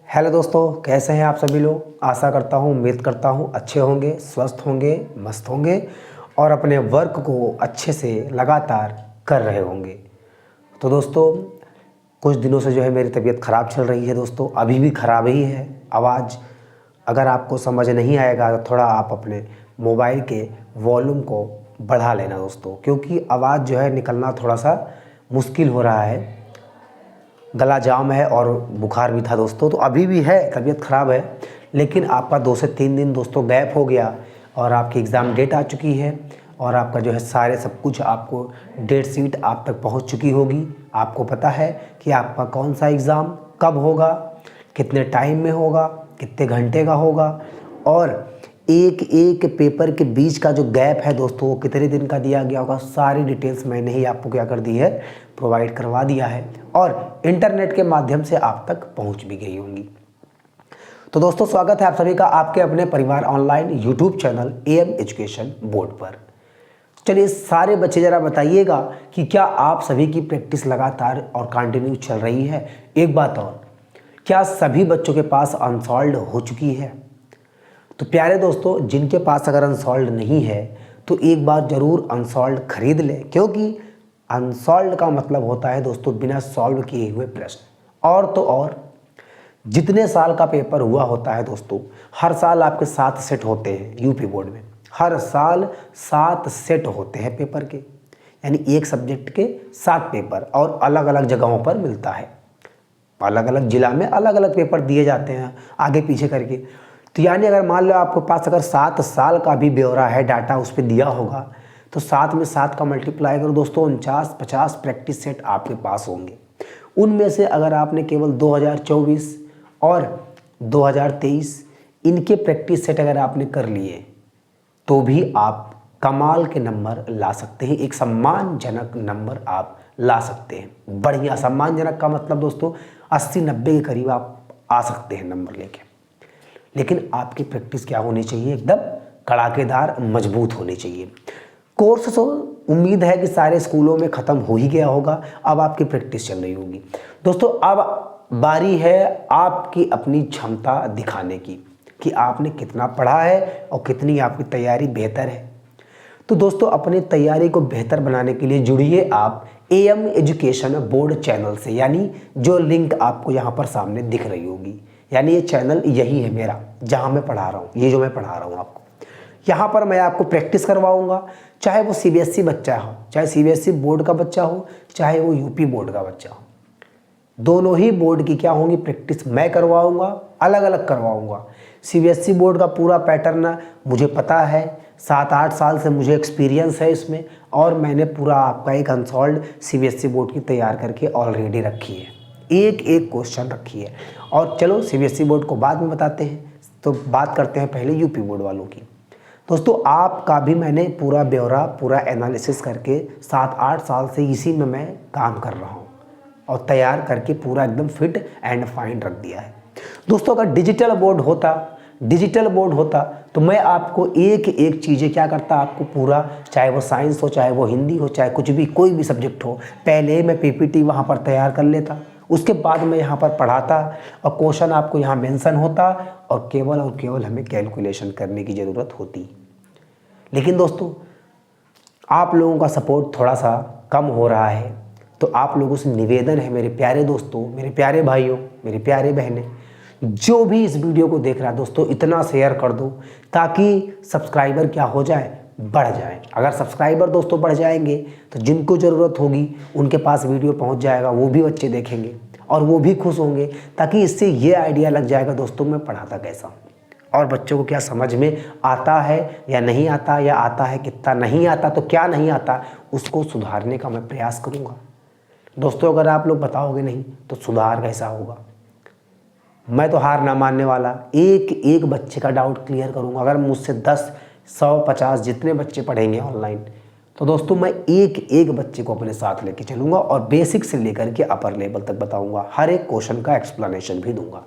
Hello दोस्तों, कैसे हैं आप सभी लोग। आशा करता हूँ, उम्मीद करता हूँ अच्छे होंगे, स्वस्थ होंगे, मस्त होंगे और अपने वर्क को अच्छे से लगातार कर रहे होंगे। तो दोस्तों, कुछ दिनों से जो है मेरी तबीयत ख़राब चल रही है दोस्तों, अभी भी ख़राब ही है। आवाज़ अगर आपको समझ नहीं आएगा तो थोड़ा आप अपने मोबाइल के वॉल्यूम को बढ़ा लेना दोस्तों, क्योंकि आवाज़ जो है निकलना थोड़ा सा मुश्किल हो रहा है। गला जाम है और बुखार भी था दोस्तों, तो अभी भी है, तबीयत ख़राब है। लेकिन आपका 2 से 3 दिन दोस्तों गैप हो गया और आपकी एग्ज़ाम डेट आ चुकी है और आपका जो है सारे सब कुछ आपको डेट शीट आप तक पहुंच चुकी होगी। आपको पता है कि आपका कौन सा एग्ज़ाम कब होगा, कितने टाइम में होगा, कितने घंटे का होगा और एक एक पेपर के बीच का जो गैप है दोस्तों वो कितने दिन का दिया गया होगा। सारी डिटेल्स मैंने ही आपको क्या कर दी है, प्रोवाइड करवा दिया है और इंटरनेट के माध्यम से आप तक पहुंच भी गई होंगी। तो दोस्तों, स्वागत है आप सभी का आपके अपने परिवार online YouTube channel am education board पर। चलिए सारे बच्चे ज़रा बताइएगा कि क्या आप सभी की प्रैक्टिस लगातार और कंटिन्यू चल रही है। एक बात और, क्या सभी बच्चों के पास अनसॉल्व्ड हो चुकी है। तो प्यारे दोस्तों, जिनके पास अगर अनसॉल्व्ड नहीं है तो एक बार ज़रूर अनसॉल्व्ड खरीद लें, क्योंकि अनसॉल्व्ड का मतलब होता है दोस्तों बिना सॉल्व किए हुए प्रश्न। और तो और जितने साल का पेपर हुआ होता है दोस्तों, हर साल आपके 7 सेट होते हैं यूपी बोर्ड में। हर साल 7 सेट होते हैं पेपर के, यानी एक सब्जेक्ट के 7 पेपर और अलग अलग जगहों पर मिलता है। अलग अलग ज़िला में अलग अलग पेपर दिए जाते हैं आगे पीछे करके। तो यानी अगर मान लो आपके पास अगर 7 साल का भी ब्यौरा है, डाटा उस पर दिया होगा, तो 7 में 7 का मल्टीप्लाई करो दोस्तों, 49-50 प्रैक्टिस सेट आपके पास होंगे। उनमें से अगर आपने केवल 2024 और 2023 इनके प्रैक्टिस सेट अगर आपने कर लिए तो भी आप कमाल के नंबर ला सकते हैं, एक सम्मानजनक नंबर आप ला सकते हैं। बढ़िया सम्मानजनक का मतलब दोस्तों 80-90 के करीब आप आ सकते हैं नंबर लेके। लेकिन आपकी प्रैक्टिस क्या होनी चाहिए, एकदम कड़ाकेदार मजबूत होनी चाहिए। कोर्स तो उम्मीद है कि सारे स्कूलों में ख़त्म हो ही गया होगा, अब आपकी प्रैक्टिस चल रही होगी दोस्तों। अब बारी है आपकी अपनी क्षमता दिखाने की कि आपने कितना पढ़ा है और कितनी आपकी तैयारी बेहतर है। तो दोस्तों, अपनी तैयारी को बेहतर बनाने के लिए जुड़िए आप एएम एजुकेशन बोर्ड चैनल से, यानी जो लिंक आपको यहाँ पर सामने दिख रही होगी। यानी ये चैनल यही है मेरा, जहाँ मैं पढ़ा रहा हूँ, ये जो मैं पढ़ा रहा हूँ आपको। यहाँ पर मैं आपको प्रैक्टिस करवाऊँगा, चाहे वो सीबीएसई बच्चा हो, चाहे सीबीएसई बोर्ड का बच्चा हो, चाहे वो यूपी बोर्ड का बच्चा हो। दोनों ही बोर्ड की क्या होंगी प्रैक्टिस मैं करवाऊँगा, अलग अलग करवाऊँगा। सीबीएसई बोर्ड का पूरा पैटर्न मुझे पता है, 7-8 साल से मुझे एक्सपीरियंस है इसमें, और मैंने पूरा आपका एक अनसॉल्व्ड सीबीएसई बोर्ड की तैयार करके ऑलरेडी रखी है, एक एक क्वेश्चन रखी है। और चलो सीबीएसई बोर्ड को बाद में बताते हैं, तो बात करते हैं पहले यूपी बोर्ड वालों की। दोस्तों, आपका भी मैंने पूरा ब्यौरा, पूरा एनालिसिस करके 7-8 साल से इसी में मैं काम कर रहा हूँ और तैयार करके पूरा एकदम फिट एंड फाइन रख दिया है दोस्तों। अगर डिजिटल बोर्ड होता तो मैं आपको एक एक चीज़ें क्या करता, आपको पूरा, चाहे वो साइंस हो, चाहे वो हिंदी हो, चाहे कुछ भी, कोई भी सब्जेक्ट हो, पहले मैं पीपीटी वहाँ पर तैयार कर लेता, उसके बाद मैं यहाँ पर पढ़ाता और क्वेश्चन आपको यहाँ मेंशन होता और केवल हमें कैलकुलेशन करने की ज़रूरत होती। लेकिन दोस्तों, आप लोगों का सपोर्ट थोड़ा सा कम हो रहा है, तो आप लोगों से निवेदन है मेरे प्यारे दोस्तों, मेरे प्यारे भाइयों, मेरी प्यारे बहनें, जो भी इस वीडियो को देख रहा है दोस्तों, इतना शेयर कर दो ताकि सब्सक्राइबर क्या हो जाए, बढ़ जाए। अगर सब्सक्राइबर दोस्तों बढ़ जाएंगे तो जिनको ज़रूरत होगी उनके पास वीडियो पहुंच जाएगा, वो भी बच्चे देखेंगे और वो भी खुश होंगे, ताकि इससे ये आइडिया लग जाएगा दोस्तों मैं पढ़ाता कैसा हूँ और बच्चों को क्या समझ में आता है या नहीं आता, या आता है कितना, नहीं आता तो क्या नहीं आता, उसको सुधारने का मैं प्रयास करूँगा दोस्तों। अगर आप लोग बताओगे नहीं तो सुधार कैसा होगा। मैं तो हार ना मानने वाला, एक एक बच्चे का डाउट क्लियर करूंगा। अगर मुझसे 10, 100, 50 जितने बच्चे पढ़ेंगे ऑनलाइन, तो दोस्तों मैं एक एक बच्चे को अपने साथ लेके चलूँगा और बेसिक से लेकर के अपर लेवल तक बताऊँगा, हर एक क्वेश्चन का एक्सप्लेनेशन भी दूंगा।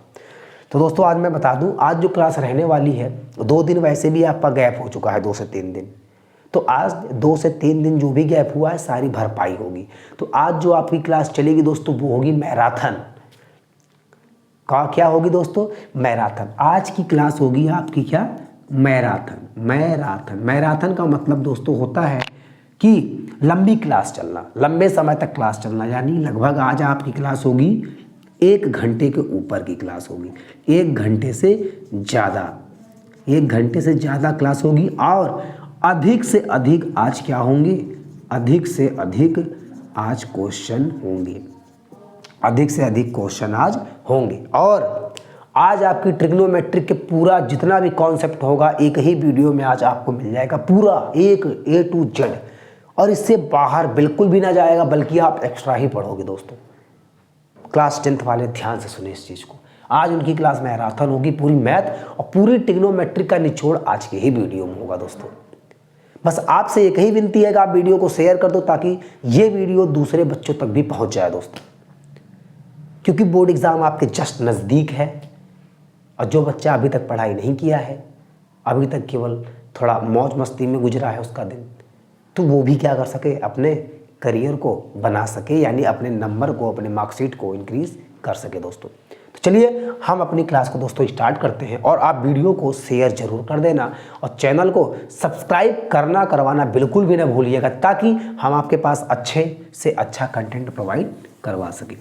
तो दोस्तों, आज मैं बता दूँ, आज जो क्लास रहने वाली है, 2 दिन वैसे भी आपका गैप हो चुका है, 2 से 3 दिन, तो आज 2 से 3 दिन जो भी गैप हुआ है सारी भरपाई होगी। तो आज जो आपकी क्लास चलेगी दोस्तों वो होगी मैराथन। क्या होगी दोस्तों? मैराथन। आज की क्लास होगी आपकी क्या? मैराथन। मैराथन, मैराथन का मतलब दोस्तों होता है कि लंबी क्लास चलना, लंबे समय तक क्लास चलना। यानी लगभग आज आपकी क्लास होगी 1 घंटे के ऊपर की क्लास होगी, 1 घंटे से ज़्यादा, 1 घंटे से ज़्यादा क्लास होगी। और अधिक से अधिक आज क्या होंगे? अधिक से अधिक आज क्वेश्चन होंगे, अधिक से अधिक क्वेश्चन आज होंगे। और आज आपकी ट्रिग्नोमेट्रिक के पूरा जितना भी कॉन्सेप्ट होगा एक ही वीडियो में आज आपको मिल जाएगा, पूरा एक A to Z। और इससे बाहर बिल्कुल भी ना जाएगा, बल्कि आप एक्स्ट्रा ही पढ़ोगे दोस्तों। क्लास 10th वाले ध्यान से सुने इस चीज़ को। आज उनकी क्लास मैराथन होगी, पूरी मैथ और पूरी ट्रिग्नोमेट्रिक का निचोड़ आज के ही वीडियो में होगा दोस्तों। बस आपसे एक ही विनती है कि आप वीडियो को शेयर कर दो, ताकि ये वीडियो दूसरे बच्चों तक भी पहुंच जाए दोस्तों। क्योंकि बोर्ड एग्ज़ाम आपके जस्ट नज़दीक है, और जो बच्चा अभी तक पढ़ाई नहीं किया है, अभी तक केवल थोड़ा मौज मस्ती में गुजरा है उसका दिन, तो वो भी क्या कर सके? अपने करियर को बना सके, यानी अपने नंबर को, अपने मार्कशीट को इंक्रीज़ कर सके दोस्तों। तो चलिए हम अपनी क्लास को दोस्तों स्टार्ट करते हैं। और आप वीडियो को शेयर जरूर कर देना और चैनल को सब्सक्राइब करवाना बिल्कुल भी ना भूलिएगा, ताकि हम आपके पास अच्छे से अच्छा कंटेंट प्रोवाइड करवा सकें।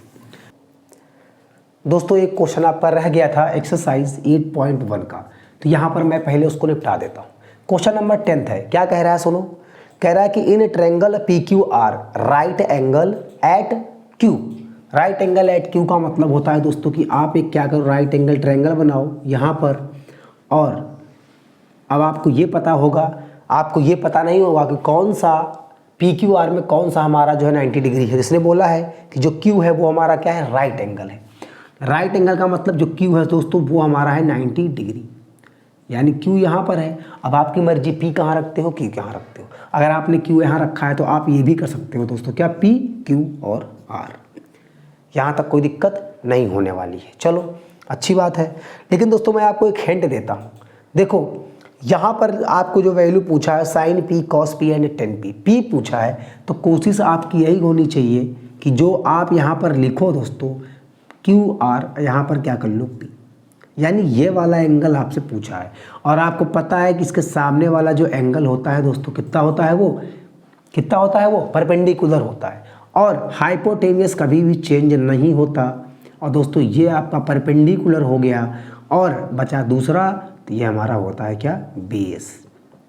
दोस्तों एक क्वेश्चन आपका रह गया था एक्सरसाइज 8.1 का, तो यहाँ पर मैं पहले उसको निपटा देता हूँ। क्वेश्चन नंबर 10 है। क्या कह रहा है सुनो? कह रहा है कि in triangle PQR right angle at Q। Right angle at Q का मतलब होता है दोस्तों कि आप एक क्या करो, राइट एंगल ट्रायंगल बनाओ यहाँ पर। और अब आपको ये पता होगा, आपको ये पता नहीं होगा कि कौन सा PQR में कौन सा हमारा जो है 90 डिग्री है। जिसने बोला है कि जो Q है वो हमारा क्या है? राइट एंगल है। राइट एंगल का मतलब जो Q है दोस्तों वो हमारा है 90 डिग्री, यानी Q यहाँ पर है। अब आपकी मर्जी P कहाँ रखते हो, Q कहाँ रखते हो। अगर आपने Q यहाँ रखा है तो आप ये भी कर सकते हो दोस्तों, क्या? P, Q और R। यहाँ तक कोई दिक्कत नहीं होने वाली है। चलो अच्छी बात है। लेकिन दोस्तों मैं आपको एक हिंट देता हूँ। देखो यहाँ पर आपको जो वैल्यू पूछा है sin P, cos P and tan P, P पूछा है, तो कोशिश आपकी यही होनी चाहिए कि जो आप यहाँ पर लिखो दोस्तों QR, यहाँ पर क्या कर लो P, यानी ये वाला एंगल आपसे पूछा है। और आपको पता है कि इसके सामने वाला जो एंगल होता है दोस्तों कितना होता है? वो कितना होता है? वो परपेंडिकुलर होता है। और हाइपोटेनियस कभी भी चेंज नहीं होता। और दोस्तों ये आपका परपेंडिकुलर हो गया, और बचा दूसरा, तो ये हमारा होता है क्या? बेस।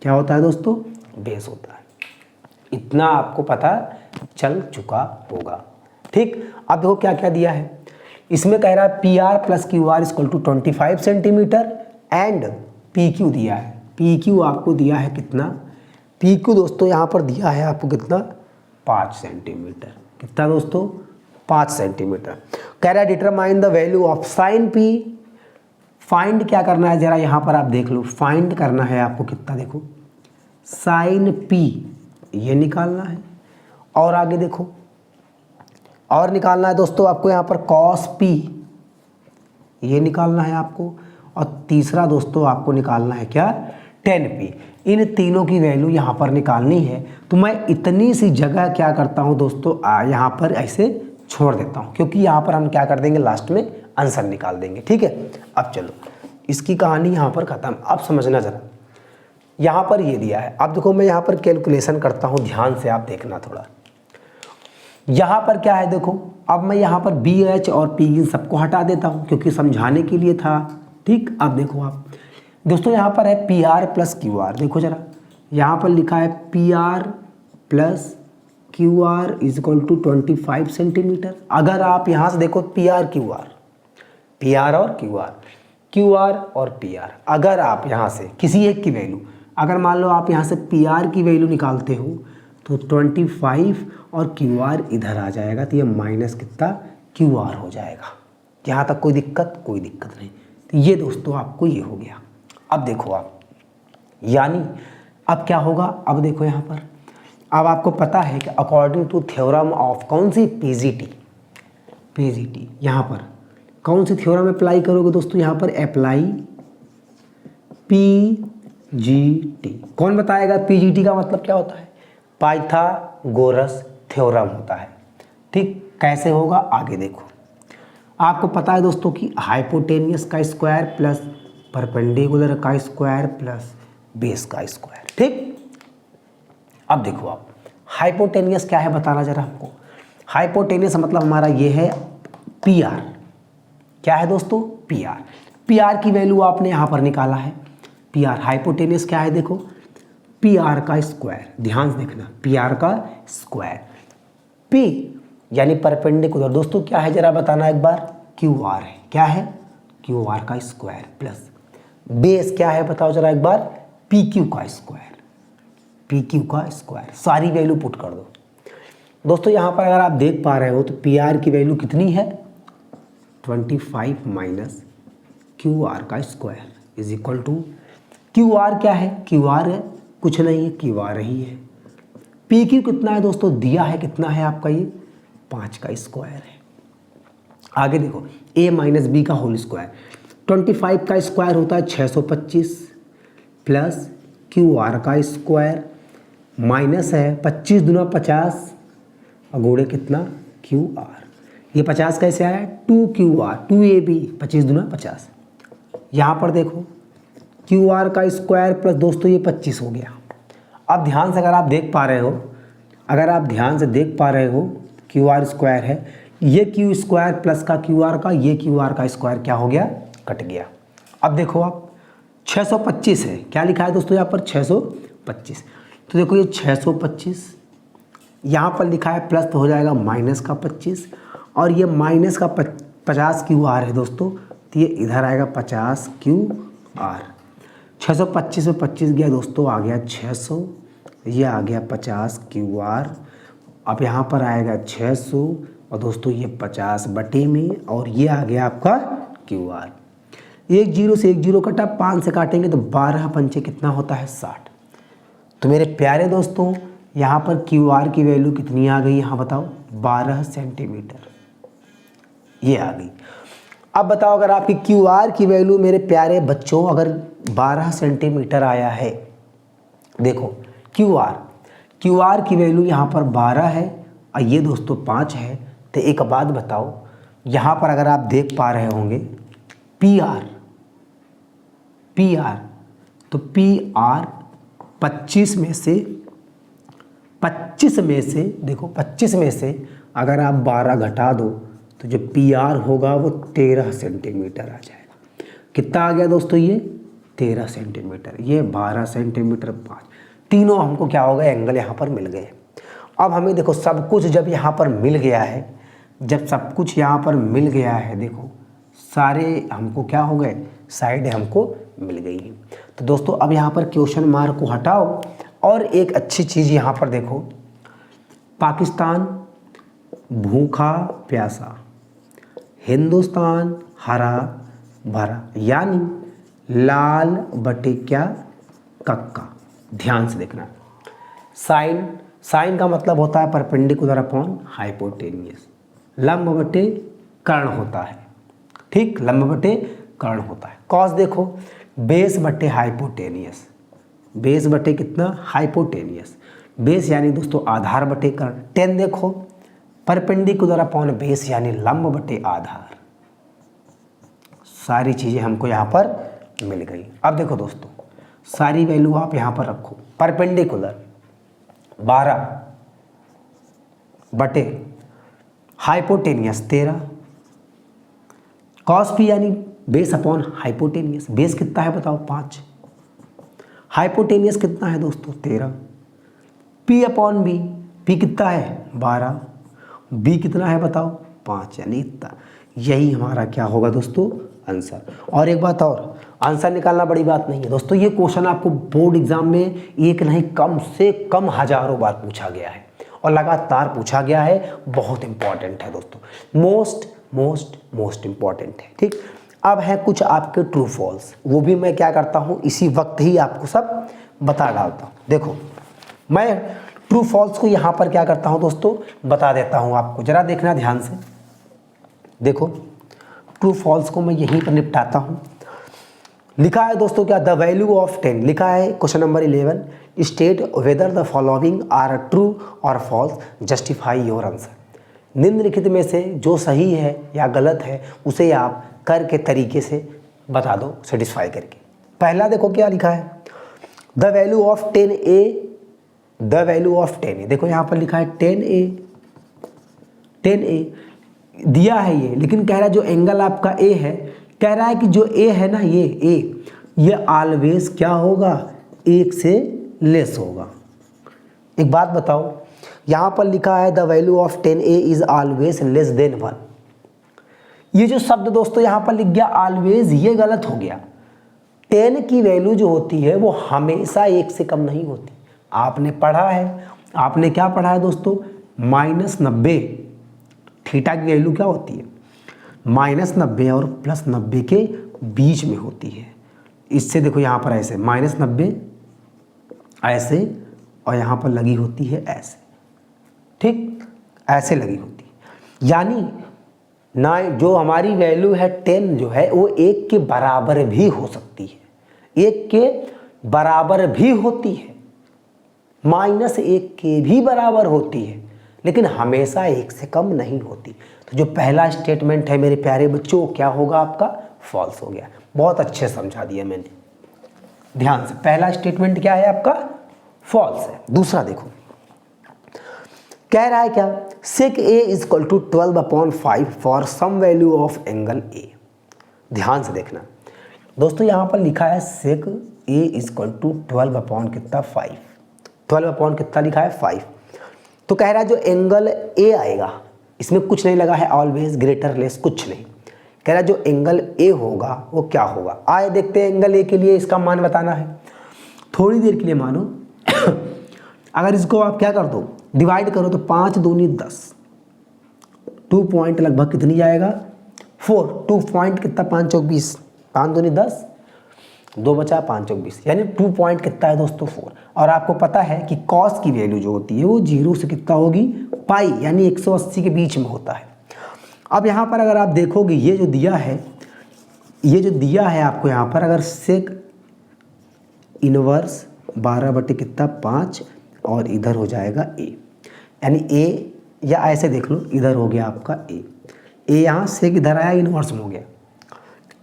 क्या होता है दोस्तों? बेस होता है। इतना आपको पता चल चुका होगा। ठीक, अब देखो क्या क्या दिया है इसमें। कह रहा है PR + QR = 25 centimetre and PQ दिया है। PQ आपको दिया है कितना? PQ दोस्तों यहाँ पर दिया है आपको कितना? 5 सेंटीमीटर। कितना दोस्तों? 5 सेंटीमीटर। कह रहा है determine the value of sin P। Find क्या करना है जरा यहाँ पर आप देख लो। फाइंड करना है आपको कितना? देखो sin P ये निकालना है, और आगे देखो और निकालना है दोस्तों आपको यहाँ पर cos P ये निकालना है आपको, और तीसरा दोस्तों आपको निकालना है क्या? tan P। इन तीनों की वैल्यू यहाँ पर निकालनी है। तो मैं इतनी सी जगह क्या करता हूँ दोस्तों, यहाँ पर ऐसे छोड़ देता हूँ, क्योंकि यहाँ पर हम क्या कर देंगे, लास्ट में आंसर निकाल देंगे। ठीक है, अब चलो इसकी कहानी यहाँ पर ख़त्म। अब समझना जरा, यहाँ पर ये दिया है। अब देखो मैं यहाँ पर कैलकुलेशन करता हूँ, ध्यान से आप देखना थोड़ा। यहाँ पर क्या है देखो, अब मैं यहाँ पर BH और P इन सबको हटा देता हूँ, क्योंकि समझाने के लिए था। ठीक, अब देखो आप दोस्तों यहाँ पर है PR + QR। देखो जरा यहाँ पर लिखा है PR + QR = 25 सेंटीमीटर। अगर आप यहाँ से देखो PR और QR और PR, अगर आप यहाँ से किसी एक की वैल्यू, अगर मान लो आप यहाँ से PR की वैल्यू निकालते हो तो 25 और QR इधर आ जाएगा, तो ये माइनस कितना? QR हो जाएगा। यहाँ तक कोई दिक्कत? कोई दिक्कत नहीं। तो ये दोस्तों आपको ये हो गया। अब देखो आप, यानी अब क्या होगा? अब देखो यहाँ पर, अब आपको पता है कि अकॉर्डिंग टू थ्योरम ऑफ कौन सी? PGT। यहाँ पर कौन सी थ्योरम अप्लाई करोगे दोस्तों? यहाँ पर अप्लाई PGT। कौन बताएगा PGT का मतलब क्या होता है? पाइथागोरस थ्योरम होता है। ठीक, कैसे होगा आगे देखो। आपको पता है दोस्तों कि हाइपोटेनियस का स्क्वायर प्लस परपेंडिकुलर का स्क्वायर प्लस बेस का स्क्वायर। ठीक, अब देखो आप हाइपोटेनियस क्या है बताना जरा हमको। हाइपोटेनियस मतलब हमारा ये है पी आर। क्या है दोस्तों? P R. पी आर की वैल्यू आपने यहाँ पर निकाला है। पी आर हाइपोटेनियस क्या है देखो, पी आर का स्क्वायर। ध्यान से देखना, पी आर का स्क्वायर। पी यानी परपेंडिकुलर दोस्तों क्या है जरा बताना एक बार, क्यू आर है। क्या है? क्यू आर का स्क्वायर प्लस बेस क्या है बताओ जरा एक बार, पी क्यू का स्क्वायर। पी क्यू का स्क्वायर, सारी वैल्यू पुट कर दो दोस्तों। यहाँ पर अगर आप देख पा रहे हो तो पी आर की वैल्यू कितनी है, 25 माइनस क्यू आर का square is equal to, Q R क्या है, क्यू आर है कुछ नहीं है, क्यू आर ही है। पी क्यू कितना है दोस्तों, दिया है कितना है आपका, ये 5 का स्क्वायर है। आगे देखो ए माइनस बी का होल स्क्वायर, 25 का स्क्वायर होता है 625 प्लस क्यू आर का स्क्वायर माइनस है 25 दूना 50 और गुणे कितना, क्यू आर। ये 50 कैसे आया, 2 क्यू आर, 2 ए बी, 25 दूना 50। यहाँ पर देखो क्यू आर का स्क्वायर प्लस दोस्तों ये 25 हो गया। अब ध्यान से अगर आप देख पा रहे हो, अगर आप ध्यान से देख पा रहे हो, क्यू आर स्क्वायर है, ये क्यू स्क्वायर प्लस का क्यू आर का, ये क्यू आर का स्क्वायर क्या हो गया, कट गया। अब देखो आप 625 है, क्या लिखा है दोस्तों यहाँ पर 625, तो देखो ये 625 यहाँ पर लिखा है प्लस तो हो जाएगा माइनस का 25 और ये माइनस का 50 क्यू आर है दोस्तों, तो ये इधर आएगा 50 क्यू आर। 625 में 25 गया दोस्तों, आ गया 600, ये आ गया 50 क्यू आर। अब यहाँ पर आएगा 600 और दोस्तों ये 50 बटे में और ये आ गया आपका क्यू आर। एक जीरो से एक जीरो कटा, 5 से काटेंगे तो 12 पंचे कितना होता है, 60। तो मेरे प्यारे दोस्तों यहाँ पर क्यू आर की वैल्यू कितनी आ गई, यहाँ बताओ 12 सेंटीमीटर ये आ गई। अब बताओ अगर आपकी क्यू आर की वैल्यू मेरे प्यारे बच्चों अगर 12 सेंटीमीटर आया है, देखो क्यू आर की वैल्यू यहाँ पर 12 है और ये दोस्तों 5 है, तो एक बात बताओ यहाँ पर अगर आप देख पा रहे होंगे पी आर तो पी आर 25 में से देखो 25 में से अगर आप 12 घटा दो तो जो पी आर होगा वो 13 सेंटीमीटर आ जाएगा। कितना आ गया दोस्तों, ये 13 सेंटीमीटर, ये 12 सेंटीमीटर 5, तीनों हमको क्या हो गए, एंगल यहाँ पर मिल गए। अब हमें देखो सब कुछ जब यहाँ पर मिल गया है, जब सब कुछ यहाँ पर मिल गया है, देखो सारे हमको क्या हो गए, साइड हमको मिल गई है। तो दोस्तों अब यहाँ पर क्वेश्चन मार्क को हटाओ और एक अच्छी चीज़ यहाँ पर देखो, पाकिस्तान भूखा प्यासा, हिंदुस्तान हरा भरा, यानी लाल बटे क्या, कक्का। ध्यान से देखना, साइन का मतलब होता है परपेंडिकुलर अपॉन हाइपोटेनियस, लंब बटे कर्ण होता है। ठीक, लंब बटे कर्ण होता है। कॉस देखो बेस बटे हाइपोटेनियस, बेस बटे कितना, हाइपोटेनियस, बेस यानी दोस्तों आधार बटे कर्ण। टेन देखो परपेंडिकुलर अपॉन बेस यानी लंब बटे आधार। सारी चीज़ें हमको यहाँ पर मिल गई। अब देखो दोस्तों सारी वैल्यू आप यहाँ पर रखो, परपेंडिकुलर 12 बटे हाइपोटेनियस 13, कॉस पी यानी बेस अपॉन हाइपोटेनियस, बेस कितना है बताओ 5, हाइपोटेनियस कितना है दोस्तों 13, पी अपॉन बी, पी कितना है 12, बी कितना है बताओ 5, यानी इतना। यही हमारा क्या होगा दोस्तों, आंसर। और एक बात और, आंसर निकालना बड़ी बात नहीं है दोस्तों, ये क्वेश्चन आपको बोर्ड एग्जाम में एक नहीं कम से कम हजारों बार पूछा गया है और लगातार पूछा गया है, बहुत इंपॉर्टेंट है दोस्तों, मोस्ट इंपॉर्टेंट है। ठीक, अब है कुछ आपके ट्रू फॉल्स, वो भी मैं क्या करता हूँ इसी वक्त ही आपको सब बता डालता हूँ। देखो मैं ट्रू फॉल्स को यहाँ पर क्या करता हूँ दोस्तों, बता देता हूँ आपको, जरा देखना ध्यान से। देखो ट्रू फॉल्स को मैं यहीं पर निपटाता हूँ। लिखा है दोस्तों क्या, द वैल्यू ऑफ 10, लिखा है question number 11, state whether the following are true और फॉल्स, जस्टिफाई योर आंसर। निम्नलिखित में से जो सही है या गलत है उसे आप कर के तरीके से बता दो सेटिस्फाई करके। पहला देखो क्या लिखा है, the value of 10a, the value of 10a, देखो यहाँ पर लिखा है 10a दिया है ये, लेकिन कह रहा है जो एंगल आपका a है, कह रहा है कि जो a है ना ये ऑलवेज क्या होगा, 1 से लेस होगा। एक बात बताओ, यहाँ पर लिखा है the value of 10a is always less than 1। ये जो शब्द दोस्तों यहाँ पर लिख गया ऑलवेज, ये गलत हो गया। 10 की वैल्यू जो होती है वो हमेशा 1 से कम नहीं होती। आपने पढ़ा है, आपने क्या पढ़ा है दोस्तों, -90, थीटा की वैल्यू क्या होती है, -90 और +90 के बीच में होती है। इससे देखो यहाँ पर ऐसे -90 ऐसे और यहाँ पर लगी होती है ऐसे, ठीक ऐसे लगी होती है। यानी ना जो हमारी वैल्यू है 10 जो है वो 1 के बराबर भी हो सकती है, 1 के बराबर भी होती है, -1 के भी बराबर होती है, लेकिन हमेशा 1 से कम नहीं होती। तो जो पहला स्टेटमेंट है मेरे प्यारे बच्चों, क्या होगा आपका, फॉल्स हो गया। बहुत अच्छे समझा दिया मैंने, ध्यान से। पहला स्टेटमेंट क्या है आपका, फॉल्स है। दूसरा देखो, कह रहा है क्या, sec a is equal to 12/5 for some value of angle a। ध्यान से देखना दोस्तों, यहाँ पर लिखा है sec a is equal to 12/5, 12 कितना लिखा है 5। तो कह रहा है जो एंगल a आएगा, इसमें कुछ नहीं लगा है, ऑलवेज ग्रेटर लेस कुछ नहीं। कह रहा है जो एंगल a होगा वो क्या होगा। आए देखते हैं एंगल a के लिए इसका मान बताना है। थोड़ी देर के लिए मानो अगर इसको आप क्या कर दो, डिवाइड करो तो 5 दूनी 10, 2 पॉइंट लगभग कितनी जाएगा 4, 2 पॉइंट कितना 5 चौक 20, 5 दूनी 10, 2 बचा 5 चौक 20, यानी 2 पॉइंट कितना है दोस्तों 4। और आपको पता है कि कॉस की वैल्यू जो होती है वो 0 से कितना होगी पाई, यानी 180 के बीच में होता है। अब यहाँ पर अगर आप देखोगे ये जो दिया है, ये जो दिया है आपको यहाँ पर, अगर सेक इनवर्स 12/5 और इधर हो जाएगा a, यानी a, या ऐसे देख लो, इधर हो गया आपका a यहाँ से इधर आया, इनवर्स में हो गया।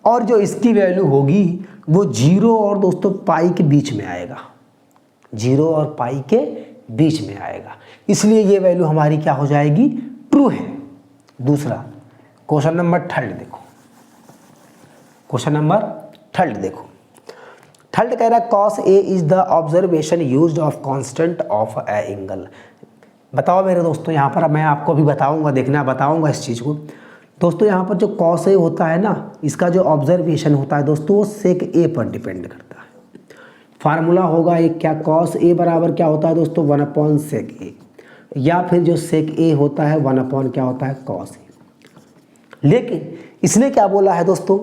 और जो इसकी वैल्यू होगी वो 0 और दोस्तों पाई के बीच में आएगा, 0 और पाई के बीच में आएगा, इसलिए ये वैल्यू हमारी क्या हो जाएगी, ट्रू है। दूसरा क्वेश्चन नंबर 3 देखो, क्वेश्चन नंबर 3 देखो। थर्ड कह रहा है cos a is the observation used of constant of A angle. बताओ मेरे दोस्तों, यहाँ पर मैं आपको भी बताऊंगा, देखना बताऊंगा इस चीज़ को। दोस्तों यहाँ पर जो cos a होता है ना, इसका जो ऑब्जर्वेशन होता है दोस्तों वो sec a पर डिपेंड करता है। फार्मूला होगा एक क्या, cos a बराबर क्या होता है दोस्तों 1/sec a, या फिर जो sec a होता है 1/ क्या होता है cos a। लेकिन इसने क्या बोला है दोस्तों,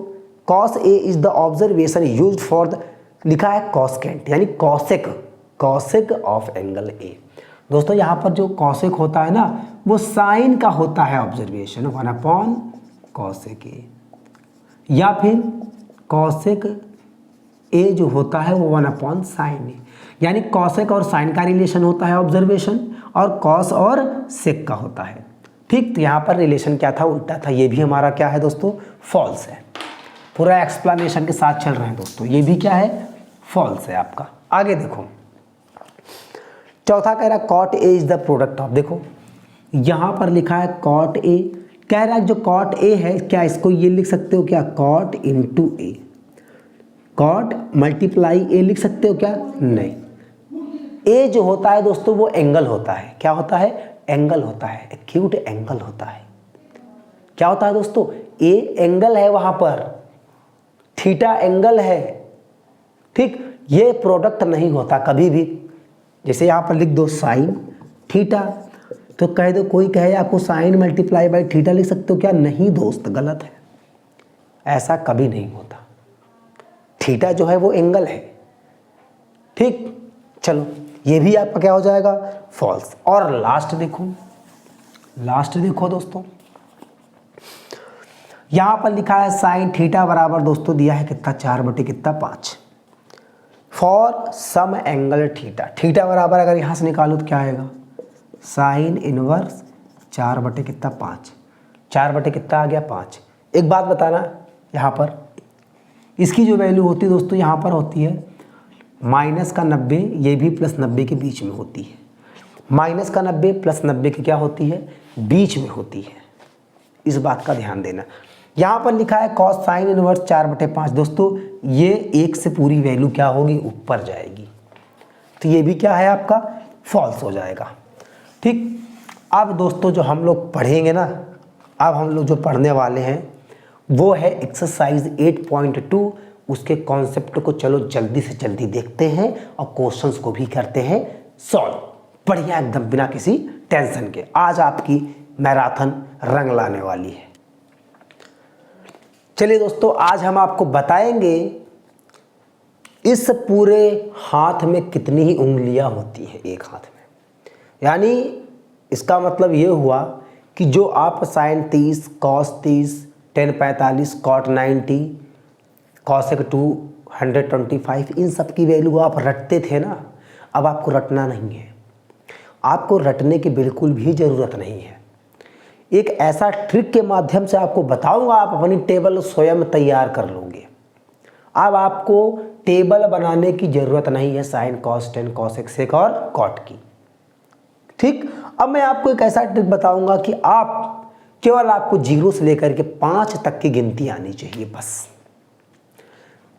cos a is the observation used for the, लिखा है कॉसेकेंट, यानी कॉसेक ऑफ एंगल a। दोस्तों यहाँ पर जो कॉसेक होता है ना वो साइन का होता है ऑब्जर्वेशन, 1/cosec a, या फिर कॉसेक a जो होता है वो 1/sin a, यानी कॉसेक और साइन का रिलेशन होता है ऑब्जर्वेशन, और कॉस और सेक का होता है, ठीक। तो यहाँ पर रिलेशन क्या था, उल्टा था। ये भी हमारा क्या है दोस्तों, फॉल्स है। पूरा एक्सप्लेनेशन के साथ चल रहे हैं दोस्तों, ये भी क्या है, फॉल्स है आपका। आगे देखो, चौथा कह रहा है cot a is the product of, देखो यहाँ पर लिखा है cot a, कह रहा है जो cot a है, क्या इसको ये लिख सकते हो क्या, cot into a, cot multiply a लिख सकते हो क्या, नहीं। a जो होता है दोस्तों वो एंगल होता है, क्या होता है, एंगल होता है, एक्यूट एंगल होता है। क्या होता है दोस्तों, a एंगल है, वहां पर थीटा एंगल है, ठीक। ये प्रोडक्ट नहीं होता कभी भी। जैसे यहाँ पर लिख दो साइन थीटा, तो कह दो, कोई कहे आपको साइन मल्टीप्लाई बाई थीटा लिख सकते हो क्या, नहीं दोस्त, गलत है, ऐसा कभी नहीं होता। थीटा जो है वो एंगल है, ठीक। चलो ये भी आपका क्या हो जाएगा, फॉल्स। और लास्ट देखो, लास्ट देखो दोस्तों, यहाँ पर लिखा है साइन थीटा बराबर दोस्तों दिया है कितना, 4/5 for some angle theta. Theta बराबर अगर यहाँ से निकालो तो क्या आएगा, साइन इनवर्स 4 बटे कितना 5, 4 बटे कितना आ गया 5। एक बात बताना, यहाँ पर इसकी जो वैल्यू होती है दोस्तों यहाँ पर होती है माइनस का 90, ये भी प्लस 90 के बीच में होती है। माइनस का 90 प्लस 90 की क्या होती है, बीच में होती है। इस बात का ध्यान देना। यहाँ पर लिखा है कॉस साइन इनवर्स 4/5। दोस्तों ये 1 से पूरी वैल्यू क्या होगी, ऊपर जाएगी, तो ये भी क्या है आपका फॉल्स हो जाएगा। ठीक, अब दोस्तों जो हम लोग पढ़ेंगे ना, अब हम लोग जो पढ़ने वाले हैं वो है एक्सरसाइज 8.2। उसके कॉन्सेप्ट को चलो जल्दी से जल्दी देखते हैं और क्वेश्चंस को भी करते हैं सॉल्व, बढ़िया एकदम बिना किसी टेंशन के। आज आपकी मैराथन रंग लाने वाली है। चलिए दोस्तों, आज हम आपको बताएंगे इस पूरे हाथ में कितनी ही उंगलियां होती हैं एक हाथ में। यानी इसका मतलब ये हुआ कि जो आप sine 30, cos 30, tan 45, cot 90, cosec 225, इन सब की वैल्यू आप रटते थे ना, अब आपको रटना नहीं है। आपको रटने की बिल्कुल भी ज़रूरत नहीं है। एक ऐसा ट्रिक के माध्यम से आपको बताऊंगा, आप अपनी टेबल स्वयं तैयार कर लोगे। अब आपको टेबल बनाने की ज़रूरत नहीं है sine cos tan cosec sec और कॉट की। ठीक, अब मैं आपको एक ऐसा ट्रिक बताऊंगा कि आप केवल आपको 0 से लेकर के 5 तक की गिनती आनी चाहिए, बस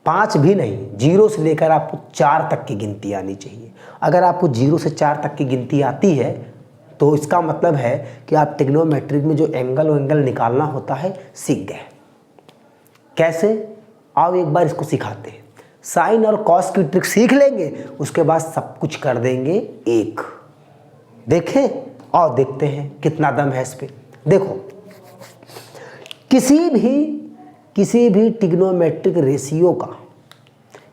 5 भी नहीं, 0 से लेकर आपको 4 तक की गिनती आनी चाहिए। अगर आपको 0 से 4 तक की गिनती आती है तो इसका मतलब है कि आप ट्रिग्नोमेट्रिक में जो एंगल निकालना होता है सीख गए। कैसे, आओ एक बार इसको सिखाते हैं। साइन और कॉस की ट्रिक सीख लेंगे, उसके बाद सब कुछ कर देंगे एक। देखें और देखते हैं कितना दम है इस पे। देखो, किसी भी ट्रिग्नोमेट्रिक रेशियो का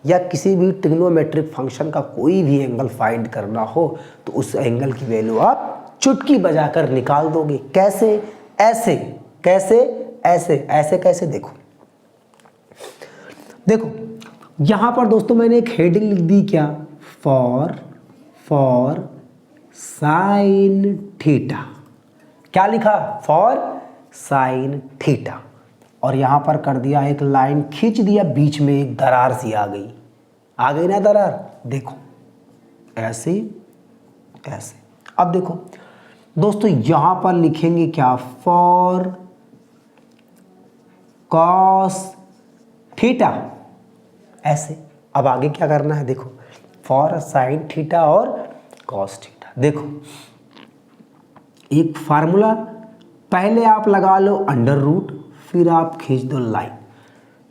या किसी भी ट्रिग्नोमेट्रिक फंक्शन का कोई भी एंगल फाइंड करना हो तो उस एंगल की वैल्यू आप चुटकी बजाकर निकाल दोगे। कैसे, ऐसे, कैसे, ऐसे कैसे, देखो यहां पर दोस्तों मैंने एक हेडिंग लिख दी, क्या, फॉर साइन थीटा। क्या लिखा, फॉर साइन थीटा, और यहां पर कर दिया एक लाइन खींच दिया, बीच में एक दरार सी आ गई ना दरार, देखो ऐसे ऐसे। अब देखो दोस्तों यहां पर लिखेंगे क्या, फॉर कॉस थीटा, ऐसे। अब आगे क्या करना है, देखो फॉर साइन थीटा और कॉस थीटा। देखो एक फार्मूला, पहले आप लगा लो अंडर रूट, फिर आप खींच दो लाइन।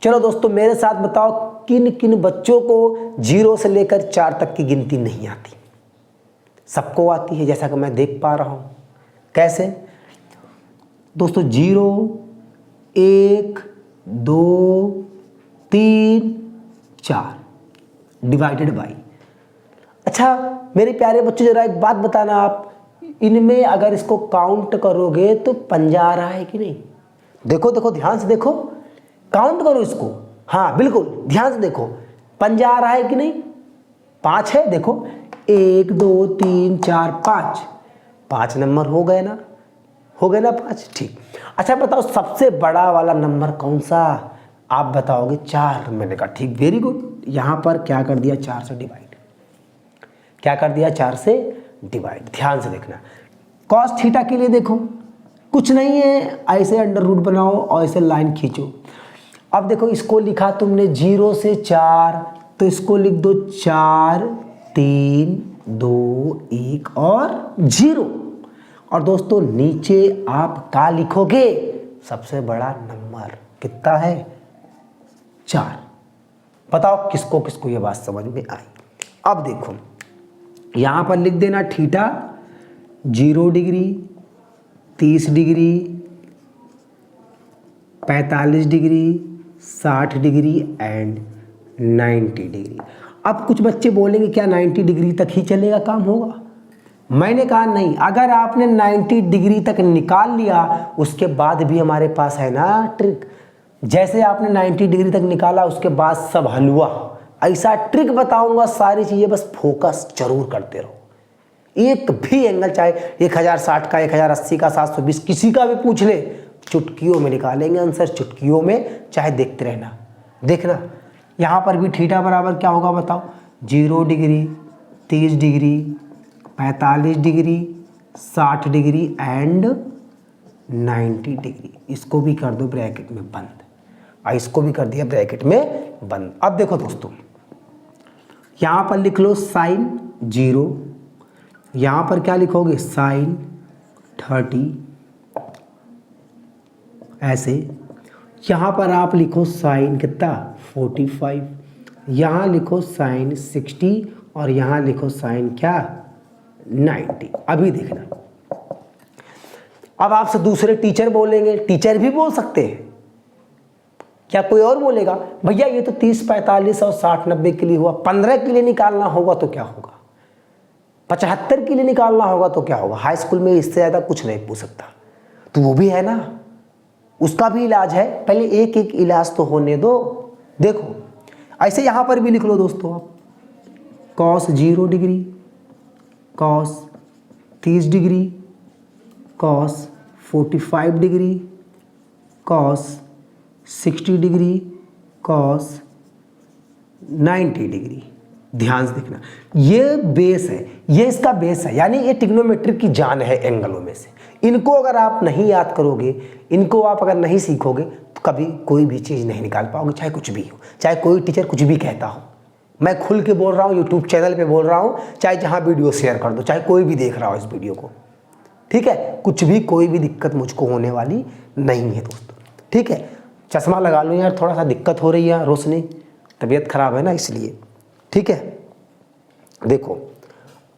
चलो दोस्तों मेरे साथ बताओ किन किन बच्चों को 0 से लेकर 4 तक की गिनती नहीं आती। सबको आती है, जैसा कि मैं देख पा रहा हूं। कैसे दोस्तों, 0, 1, 2, 3, 4 डिवाइडेड बाई। अच्छा मेरे प्यारे बच्चों, जरा एक बात बताना, आप इनमें अगर इसको काउंट करोगे तो पंजा आ रहा है कि नहीं। देखो ध्यान से देखो, काउंट करो इसको। हाँ बिल्कुल ध्यान से देखो, पंजा आ रहा है कि नहीं। 5 है, देखो 1, 2, 3, 4, 5 नंबर हो गए ना 5। ठीक, अच्छा बताओ सबसे बड़ा वाला नंबर कौन सा, आप बताओगे 4। मैंने कहा ठीक, वेरी गुड। यहां पर क्या कर दिया, 4 से डिवाइड। क्या कर दिया, 4 से डिवाइड। ध्यान से देखना, कॉस थीटा के लिए देखो कुछ नहीं है, ऐसे अंडर रूट बनाओ और ऐसे लाइन खींचो। अब देखो इसको लिखा तुमने 0 से 4, तो इसको लिख दो 4, 3, 2, 1 और 0। और दोस्तों नीचे आप क्या लिखोगे, सबसे बड़ा नंबर कितना है, 4। बताओ किसको किसको ये बात समझ में आई। अब देखो यहां पर लिख देना theta 0 degree, 30 degree, 45 degree, 60 degree and 90 degree. अब कुछ बच्चे बोलेंगे क्या 90 डिग्री तक ही चलेगा, काम होगा। मैंने कहा नहीं, अगर आपने 90 डिग्री तक निकाल लिया उसके बाद भी हमारे पास है ना ट्रिक। जैसे आपने 90 डिग्री तक निकाला उसके बाद सब हलवा, ऐसा ट्रिक बताऊंगा, सारी चीज़ें बस फोकस जरूर करते रहो। एक भी एंगल, चाहे 1060 का, 1080 का, 720, किसी का भी पूछ ले, चुटकियों में निकालेंगे आंसर, चुटकियों में, चाहे देखते रहना। देखना यहाँ पर भी थीटा बराबर क्या होगा बताओ, 0 degree, 30 degree, 45 degree, 60 degree and 90 degree. इसको भी कर दो ब्रैकेट में बंद, इसको भी कर दिया ब्रैकेट में बंद। अब देखो दोस्तों, यहाँ पर लिख लो साइन 0, यहाँ पर क्या लिखोगे साइन 30, ऐसे। यहाँ पर आप लिखो साइन कितना 45, यहाँ लिखो साइन 60 और यहाँ लिखो साइन क्या 90। अभी देखना, अब आपसे दूसरे टीचर बोलेंगे, टीचर भी बोल सकते हैं, क्या कोई और बोलेगा भैया ये तो 30, 45 और 60, 90 के लिए हुआ, 15 के लिए निकालना होगा तो क्या होगा, 75 के लिए निकालना होगा तो क्या होगा। हाई स्कूल में इससे ज़्यादा कुछ नहीं पूछ सकता, तो वो भी है ना, उसका भी इलाज है, पहले एक एक इलाज तो होने दो। देखो ऐसे यहाँ पर भी लिख लो दोस्तों आप, cos 0 degree, cos 30 degree, cos 45 degree, cos 60 degree, cos 90 degree. ध्यान से देखना, ये बेस है, ये इसका बेस है, यानी ये ट्रिग्नोमेट्री की जान है एंगलों में से। इनको अगर आप नहीं याद करोगे, इनको आप अगर नहीं सीखोगे तो कभी कोई भी चीज़ नहीं निकाल पाओगे, चाहे कुछ भी हो, चाहे कोई टीचर कुछ भी कहता हो। मैं खुल के बोल रहा हूँ, यूट्यूब चैनल पे बोल रहा हूँ, चाहे जहाँ वीडियो शेयर कर दो, चाहे कोई भी देख रहा हो इस वीडियो को, ठीक है, कुछ भी कोई भी दिक्कत मुझको होने वाली नहीं है दोस्तों, ठीक है। चश्मा लगा लो यार, थोड़ा सा दिक्कत हो रही है, रोशनी, तबीयत खराब है ना इसलिए, ठीक है। देखो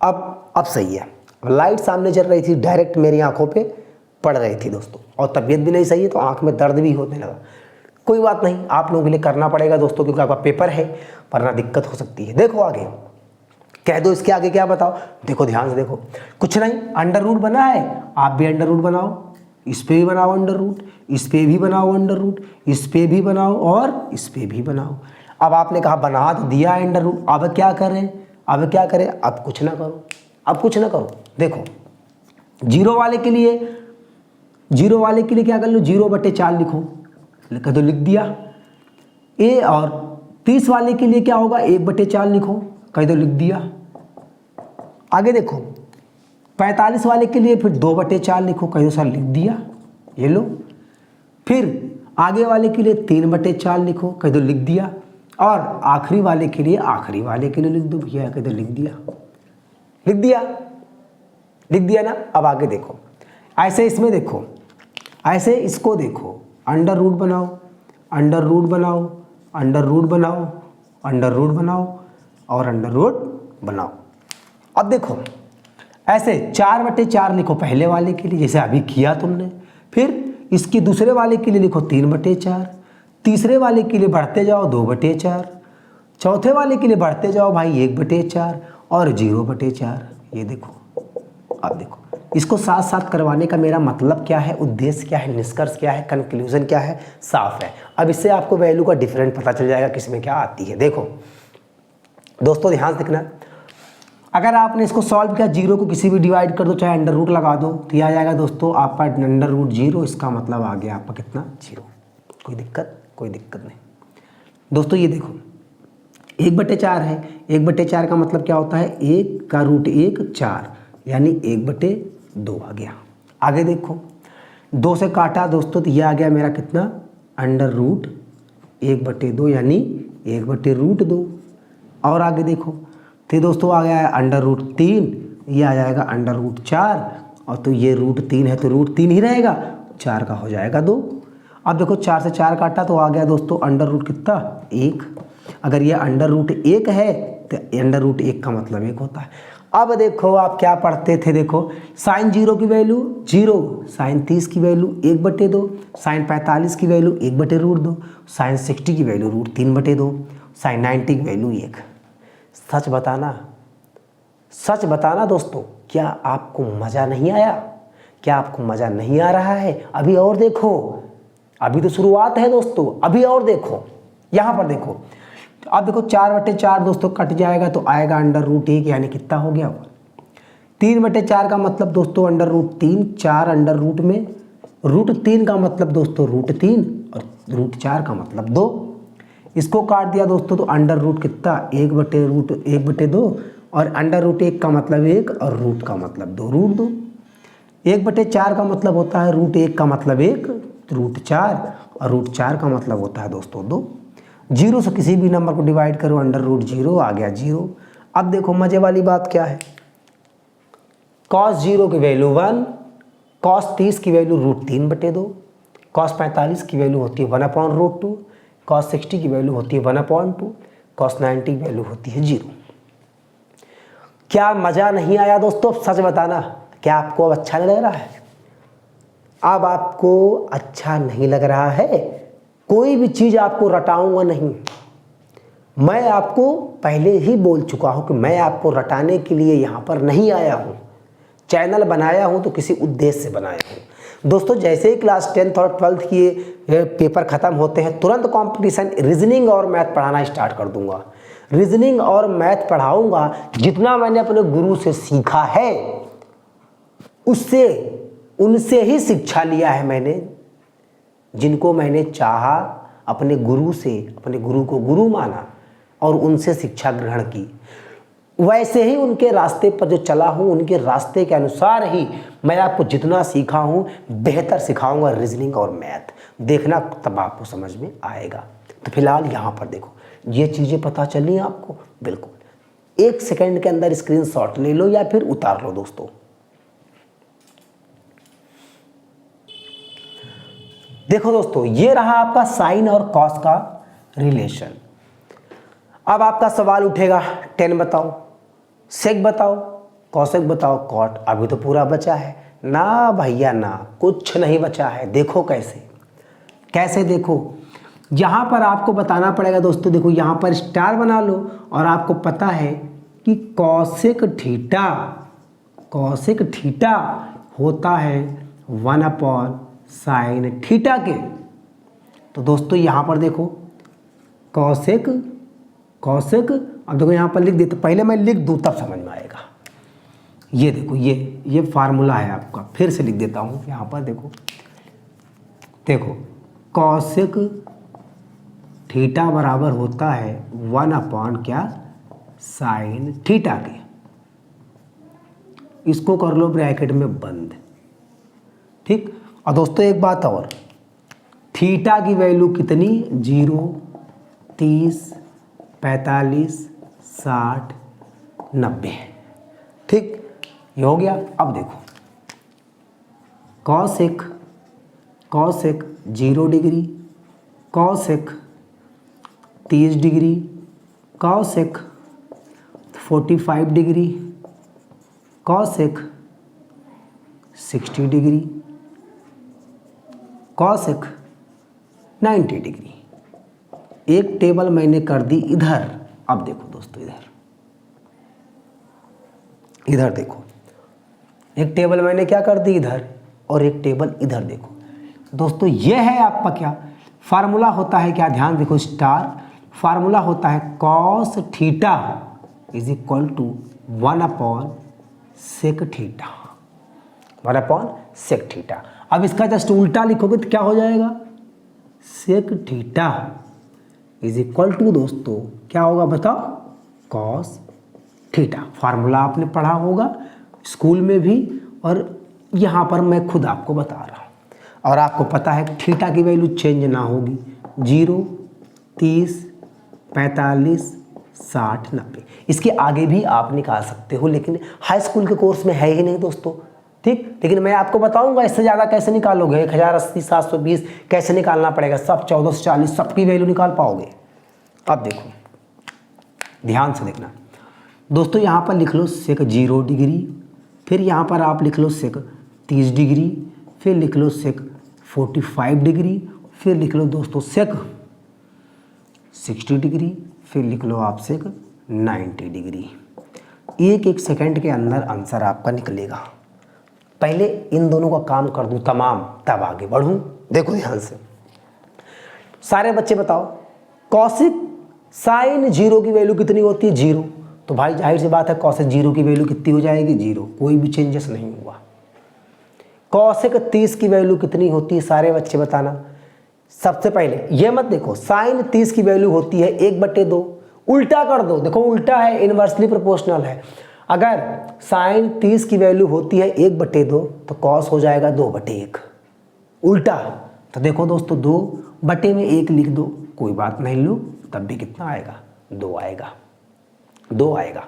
अब सही है, लाइट सामने चल रही थी, डायरेक्ट मेरी आंखों पे पड़ रही थी दोस्तों, और तबीयत भी नहीं सही है तो आंख में दर्द भी होने लगा। कोई बात नहीं, आप लोगों के लिए करना पड़ेगा दोस्तों, क्योंकि आपका पेपर है, वरना दिक्कत हो सकती है। देखो आगे कह दो, इसके आगे क्या बताओ, देखो ध्यान से देखो, कुछ नहीं, अंडर रूट बना है, आप भी अंडर रूट बनाओ, इस पे भी बनाओ अंडर रूट, इस पे भी बनाओ अंडर रूट, इस पे भी बनाओ और इस पे भी बनाओ। अब आपने कहा बना तो दिया अंडर रूट, अब क्या करें, अब क्या करें, अब कुछ ना करो, अब कुछ ना करो। देखो जीरो वाले के लिए क्या कर लो, 0/4 लिखो, कह दो लिख दिया। ए और 30 वाले के लिए क्या होगा, 1/4 लिखो, कह दो लिख दिया। आगे देखो 45 वाले के लिए फिर 2/4 लिखो, कह दो सर लिख दिया, ये लो। फिर आगे वाले के लिए 3/4 लिखो, कह दो लिख दिया। और आखिरी वाले के लिए लिख दो भैया, कह दो लिख दिया, लिख दिया ना। अब आगे देखो, ऐसे इसमें देखो, ऐसे इसको देखो, अंडर रूट बनाओ, अंडर रूट बनाओ, अंडर रूट बनाओ, अंडर रूट बनाओ और अंडर रूट बनाओ। अब देखो ऐसे 4/4 लिखो पहले वाले के लिए, जैसे अभी किया तुमने। फिर इसके दूसरे वाले के लिए लिखो 3/4, तीसरे वाले के लिए बढ़ते जाओ 2/4, चौथे वाले के लिए बढ़ते जाओ भाई 1/4 और 0/4। ये देखो, अब देखो इसको साथ साथ करवाने का मेरा मतलब क्या है, उद्देश्य क्या है, निष्कर्ष क्या है, कंक्लूजन क्या है, साफ है। अब इससे आपको वैल्यू का डिफरेंट पता चल जाएगा, किसमें क्या आती है। देखो दोस्तों ध्यान से देखना, अगर आपने इसको सॉल्व किया, 0 को किसी भी डिवाइड कर दो, चाहे अंडर रूट लगा दो, तो यह आ जाएगा दोस्तों आपका अंडर रूट 0। इसका मतलब आ गया आपका कितना 0। कोई दिक्कत नहीं दोस्तों। ये देखो 1/4 है, 1/4 का मतलब क्या होता है, 1 का रूट 1 4, यानी 1/2 आ गया। आगे देखो 2 से काटा दोस्तों, तो यह आ गया मेरा कितना अंडर रूट 1/2, यानी 1/√2। और आगे देखो तो दोस्तों आ गया है अंडर रूट 3, ये आ जाएगा अंडर रूट 4, और तो ये रूट 3 है तो रूट 3 ही रहेगा, 4 का हो जाएगा 2। अब देखो 4 से 4 काटा तो आ गया दोस्तों अंडर रूट कितना 1। अगर ये अंडर रूट 1 है तो अंडर रूट 1 का मतलब 1 होता है। अब देखो आप क्या पढ़ते थे, देखो साइन 0 की वैल्यू 0, साइन 30 की वैल्यू 1/2, साइन 45 की वैल्यू 1/√2, साइन 60 की वैल्यू √3/2, साइन 90 की वैल्यू 1। सच बताना दोस्तों, क्या आपको मज़ा नहीं आया, क्या आपको मज़ा नहीं आ रहा है? अभी और देखो, अभी तो शुरुआत है दोस्तों, अभी और देखो, यहाँ पर देखो। अब देखो 4/4 दोस्तों कट जाएगा तो आएगा अंडर रूट 1, यानी कितना हो गया, 3/4 का मतलब दोस्तों √3, 4 अंडर रूट में, √3 का मतलब दोस्तों √3 और √4 का मतलब 2। इसको काट दिया दोस्तों तो अंडर रूट कितना 1/2 और अंडर√1 का मतलब 1 और रूट का मतलब 2 √2। 1/4 का मतलब होता है √1 का मतलब 1, √4 और √4 का मतलब होता है दोस्तों 2। 0 से किसी भी नंबर को डिवाइड करो अंडर√0 आ गया 0। अब देखो मजे वाली बात क्या है, cos 0 की वैल्यू 1, cos 30 की वैल्यू √3/2, cos 45 की वैल्यू होती है 1/√2, cos 60 की वैल्यू होती है 1/2, cos 90 की वैल्यू होती है 0। क्या मज़ा नहीं आया दोस्तों? सच बताना, क्या आपको अब अच्छा नहीं लग रहा है? अब आपको अच्छा नहीं लग रहा है? कोई भी चीज़ आपको रटाऊंगा नहीं। मैं आपको पहले ही बोल चुका हूं कि मैं आपको रटाने के लिए यहाँ पर नहीं आया हूँ। चैनल बनाया हूँ तो किसी उद्देश्य से बनाया हूँ। दोस्तों जैसे ही क्लास 10th और 12th के पेपर ख़त्म होते हैं तुरंत कंपटीशन रीजनिंग और मैथ पढ़ाना स्टार्ट कर दूंगा। रीजनिंग और मैथ पढ़ाऊंगा, जितना मैंने अपने गुरु से सीखा है उससे उनसे ही शिक्षा लिया है मैंने। जिनको मैंने चाहा अपने गुरु से, अपने गुरु को गुरु माना और उनसे शिक्षा ग्रहण की, वैसे ही उनके रास्ते पर जो चला हूँ, उनके रास्ते के अनुसार ही मैं आपको जितना सीखा हूँ बेहतर सिखाऊंगा रीजनिंग और मैथ। देखना तब आपको समझ में आएगा। तो फिलहाल यहाँ पर देखो, ये चीज़ें पता चली आपको? बिल्कुल 1 सेकंड के अंदर स्क्रीनशॉट ले लो या फिर उतार लो दोस्तों। देखो दोस्तों, ये रहा आपका साइन और कॉस का रिलेशन। अब आपका सवाल उठेगा, टेन बताओ, सेक बताओ, कॉसेक बताओ, कॉट। अभी तो पूरा बचा है ना भैया ना, कुछ नहीं बचा है। देखो कैसे कैसे, देखो यहाँ पर आपको बताना पड़ेगा दोस्तों। देखो यहाँ पर स्टार बना लो और आपको पता है कि कॉसेक थीटा होता है 1/sin थीटा के। तो दोस्तों यहाँ पर देखो कॉसेक, अब देखो यहाँ पर लिख देते, पहले मैं लिख दूँ तब समझ में आएगा। ये देखो, ये फार्मूला है आपका, फिर से लिख देता हूँ। यहाँ पर देखो कॉसेक थीटा बराबर होता है 1/sin थीटा के। इसको कर लो ब्रैकेट में बंद, ठीक। और दोस्तों एक बात और, थीटा की वैल्यू कितनी? 0, 30, 45, 60, 90, ठीक। ये हो गया। अब देखो cosec 0 degree, cosec 30 degree, cosec 45 degree, cosec 60 degree, cosec 90 degree. एक टेबल मैंने कर दी इधर। अब देखो दोस्तों, इधर देखो, एक टेबल मैंने क्या कर दी इधर और एक टेबल इधर। देखो दोस्तों, ये है आपका क्या फार्मूला होता है, क्या ध्यान देखो, स्टार फार्मूला होता है cos theta is equal to 1/sec theta, 1/sec theta. अब इसका जस्ट उल्टा लिखोगे तो क्या हो जाएगा? Sec theta is equal to दोस्तों क्या होगा बताओ? Cos theta. फार्मूला आपने पढ़ा होगा स्कूल में भी, और यहाँ पर मैं खुद आपको बता रहा हूँ। और आपको पता है थीटा की वैल्यू चेंज ना होगी, 0, 30, 45, 60, 90। इसके आगे भी आप निकाल सकते हो, लेकिन हाई स्कूल के कोर्स में है ही नहीं दोस्तों, ठीक। लेकिन मैं आपको बताऊंगा इससे ज़्यादा कैसे निकालोगे। 1080, 720 कैसे निकालना पड़ेगा, सब 1440 सबकी वैल्यू निकाल पाओगे। अब देखो ध्यान से देखना दोस्तों, यहाँ पर लिख लो सेक 0 डिग्री, फिर यहाँ पर आप लिख लो सेक 30 डिग्री, फिर लिख लो सेक 45 डिग्री, फिर लिख लो दोस्तों सेक 60 डिग्री, फिर लिख लो आप सेक 90 डिग्री। एक सेकंड के अंदर आंसर आपका निकलेगा। पहले इन दोनों का काम कर दूं तमाम, तब आगे बढ़ूं। देखो ध्यान से, सारे बच्चे बताओ, कॉसिक साइन 0 की वैल्यू कितनी होती है? 0। तो भाई जाहिर सी बात है कॉसेक 0 की वैल्यू कितनी हो जाएगी, 0, कोई भी चेंजेस नहीं हुआ। कॉसेक 30 की वैल्यू कितनी होती है, सारे बच्चे बताना। सबसे पहले ये मत देखो साइन 30 की वैल्यू होती है 1/2, उल्टा कर दो, देखो उल्टा है, इनवर्सली प्रोपोर्शनल है। अगर साइन 30 की वैल्यू होती है 1/2 तो कॉस हो जाएगा 2/1, उल्टा। तो देखो दोस्तों 2/1 लिख दो, कोई बात नहीं लो, तब भी कितना आएगा, 2 आएगा, 2 आएगा।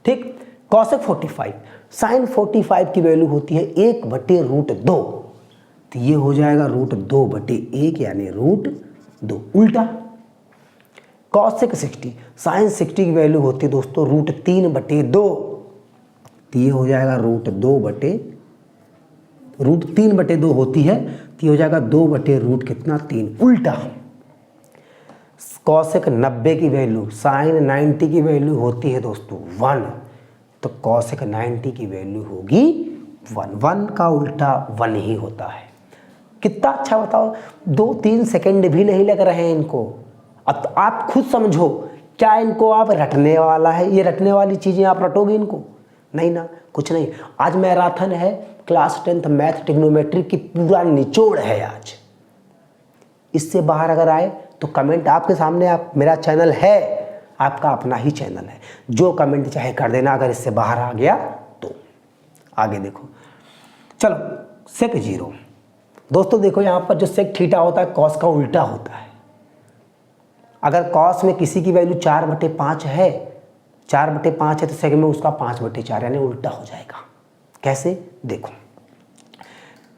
ठीक। कॉसेक 45, साइन 45 की वैल्यू होती है 1/√2, तो ये हो जाएगा √2/1 यानी √2, उल्टा। कॉसेक 60, साइन 60 की वैल्यू होती है दोस्तों √3/2, तो ये हो जाएगा √3/2 होती है, तो ये हो जाएगा 2/√3, उल्टा। कॉसेक 90 की वैल्यू, साइन 90 की वैल्यू होती है दोस्तों 1, तो कॉसेक 90 की वैल्यू होगी 1 का उल्टा 1 ही होता है। कितना अच्छा बताओ, 2-3 सेकंड भी नहीं लग रहे हैं इनको। अब तो आप खुद समझो, क्या इनको आप रटने वाला है, ये रटने वाली चीज़ें आप रटोगे इनको, नहीं ना, कुछ नहीं। आज मैराथन है, क्लास 10th मैथ ट्रिग्नोमेट्री की पूरा निचोड़ है आज। इससे बाहर अगर आए तो कमेंट आपके सामने, आप, मेरा चैनल है, आपका अपना ही चैनल है, जो कमेंट चाहे कर देना अगर इससे बाहर आ गया तो। आगे देखो, चलो सेक 0, दोस्तों देखो यहाँ पर जो सेक थीटा होता है कॉस का उल्टा होता है। अगर कॉस में किसी की वैल्यू 4/5 है, 4/5 है तो सेक में उसका 5/4 यानी उल्टा हो जाएगा। कैसे, देखो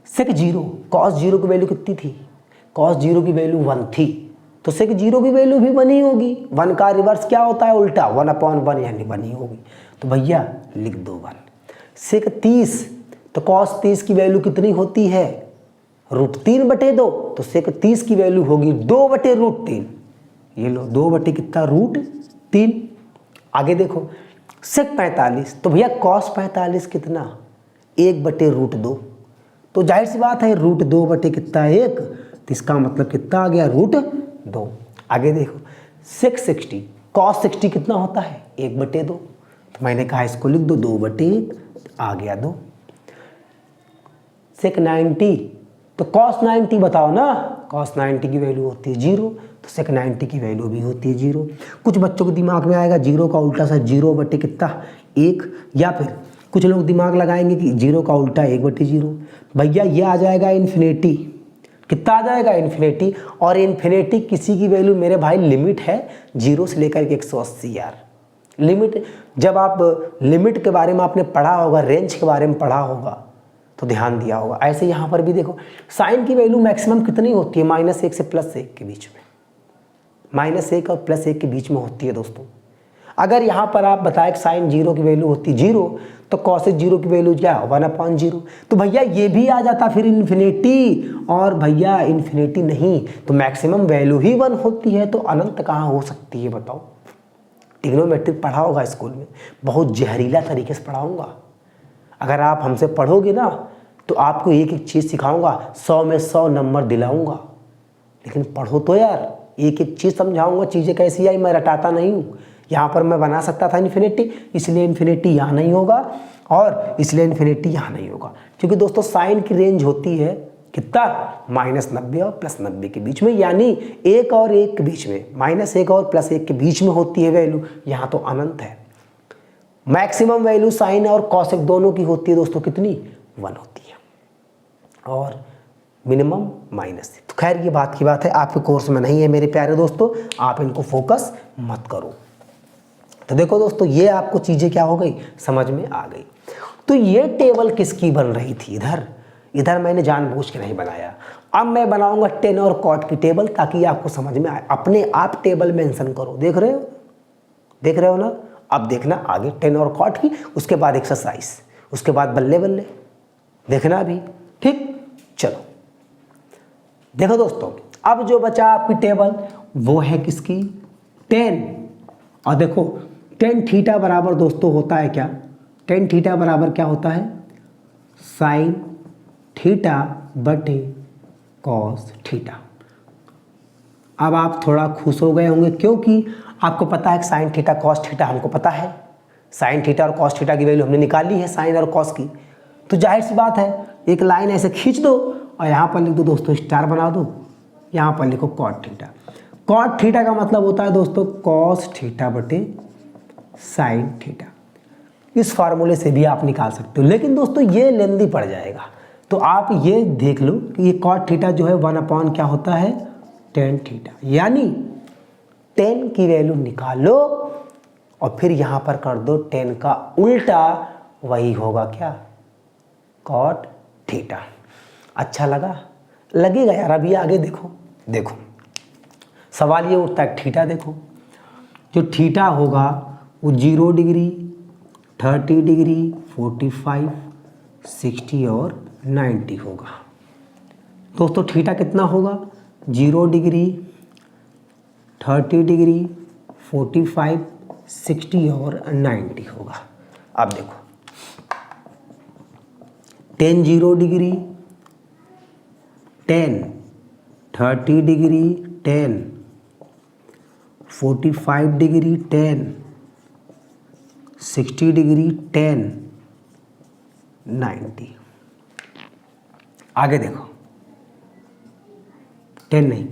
सेक 0, कॉस 0 की वैल्यू कितनी थी, कॉस 0 की वैल्यू 1 थी, तो सेक 0 की वैल्यू भी 1 ही होगी। 1 का रिवर्स क्या होता है, उल्टा, 1/1 यानी 1 ही होगी, तो भैया लिख दो 1। सेक 30, तो कॉस 30 की वैल्यू कितनी होती है, √3/2, तो सेक 30 की वैल्यू होगी 2/√3, ये लो 2/√3। आगे देखो सेक 45, तो भैया कॉस 45 कितना, 1/√2, तो जाहिर सी बात है √2/1, तो इसका मतलब कितना आ गया, √2। आगे देखो सेक 60, कॉस 60 कितना होता है, 1/2, तो मैंने कहा इसको लिख दो 2/1, आ गया 2। सेक 90, तो कॉस 90 बताओ ना, कॉस 90 की वैल्यू होती है 0, तो सेक 90 की वैल्यू भी होती है 0। कुछ बच्चों के दिमाग में आएगा 0 का उल्टा सा 0/1, या फिर कुछ लोग दिमाग लगाएंगे कि 0 का उल्टा 1/0। भैया ये आ जाएगा इन्फिनिटी, कितना आ जाएगा, इन्फिनिटी। और इन्फिनिटी किसी की वैल्यू मेरे भाई लिमिट है 0 से लेकर के 180 यार। लिमिट, जब आप लिमिट के बारे में आपने पढ़ा होगा, रेंज के बारे में पढ़ा होगा तो ध्यान दिया होगा। ऐसे यहाँ पर भी देखो साइन की वैल्यू मैक्सिमम कितनी होती है, -1 से +1 के बीच में, -1 और +1 के बीच में होती है दोस्तों। अगर यहाँ पर आप बताएं कि साइन 0 की वैल्यू होती है 0, तो कॉसेक 0 की वैल्यू क्या, 1/0, तो भैया ये भी आ जाता फिर इन्फिनिटी। और भैया इन्फिनिटी नहीं तो मैक्सिमम वैल्यू ही 1 होती है, तो अनंत कहाँ हो सकती है बताओ। ट्रिग्नोमेट्रिक पढ़ा होगा स्कूल में, बहुत जहरीला तरीके से पढ़ाऊँगा। अगर आप हमसे पढ़ोगे ना तो आपको एक एक चीज़ सिखाऊंगा, 100 में 100 नंबर दिलाऊंगा, लेकिन पढ़ो तो यार, एक एक चीज़ समझाऊंगा, चीज़ें कैसी आई, मैं रटाता नहीं हूँ। यहाँ पर मैं बना सकता था इन्फिनिटी, इसलिए इन्फिनिटी यहाँ नहीं होगा, और इसलिए इन्फिनिटी यहाँ नहीं होगा, क्योंकि दोस्तों साइन की रेंज होती है कितना, -90 और +90 के बीच में, यानी 1 और 1 के बीच में, -1 और +1 के बीच में होती है वैल्यू। यहाँ तो अनंत है। मैक्सिमम वैल्यू साइन और कॉसेक दोनों की होती है दोस्तों कितनी, 1 होती है, और मिनिमम -, तो खैर ये बात की बात है, आपके कोर्स में नहीं है मेरे प्यारे दोस्तों, आप इनको फोकस मत करो। तो देखो दोस्तों ये आपको चीज़ें क्या हो गई, समझ में आ गई। तो ये टेबल किसकी बन रही थी, इधर मैंने जानबूझ के नहीं बनाया। अब मैं बनाऊंगा टेन और कॉट की टेबल, ताकि आपको समझ में आए। अपने आप टेबल मेंशन करो, देख रहे हो ना। अब देखना आगे टेन और कॉट की, उसके बाद एक्सरसाइज, उसके बाद बल्ले बल्ले देखना भी, ठीक। चलो देखो दोस्तों, अब जो बचा आपकी टेबल वो है किसकी, 10। और देखो टेन थीटा बराबर दोस्तों होता है क्या, टेन थीटा बराबर क्या होता है, साइन थीटा बटे कॉस थीटा। अब आप थोड़ा खुश हो गए होंगे, क्योंकि आपको पता है कि साइन थीटा कॉस थीटा हमको पता है, साइन थीटा और कॉस थीटा की वैल्यू हमने निकाल ली है साइन और कॉस की। तो जाहिर सी बात है एक लाइन ऐसे खींच दो और यहाँ पर लिख दो दोस्तों स्टार बना दो, यहाँ पर लिखो कॉट थीटा। कॉट थीटा का मतलब होता है दोस्तों कॉस थीटा बटे साइन थीटा। इस फार्मूले से भी आप निकाल सकते हो, लेकिन दोस्तों ये लेंदी पड़ जाएगा। तो आप ये देख लो कि ये कॉट थीटा जो है 1 क्या होता है टेन थीटा, यानी 10 की वैल्यू निकालो और फिर यहाँ पर कर दो 10 का उल्टा, वही होगा क्या कॉट थीटा। अच्छा लगा? लगेगा यार। अभी आगे देखो, देखो सवाल ये उठता है थीटा देखो, जो थीटा होगा वो 0 डिग्री 30 डिग्री 45 60 और 90 होगा। दोस्तों थीटा कितना होगा 0 डिग्री 30 डिग्री 45 60 और 90 होगा। अब देखो 10 0 डिग्री 10 30 डिग्री 10 45 डिग्री 10 60 डिग्री 10 90। आगे देखो 10 नहीं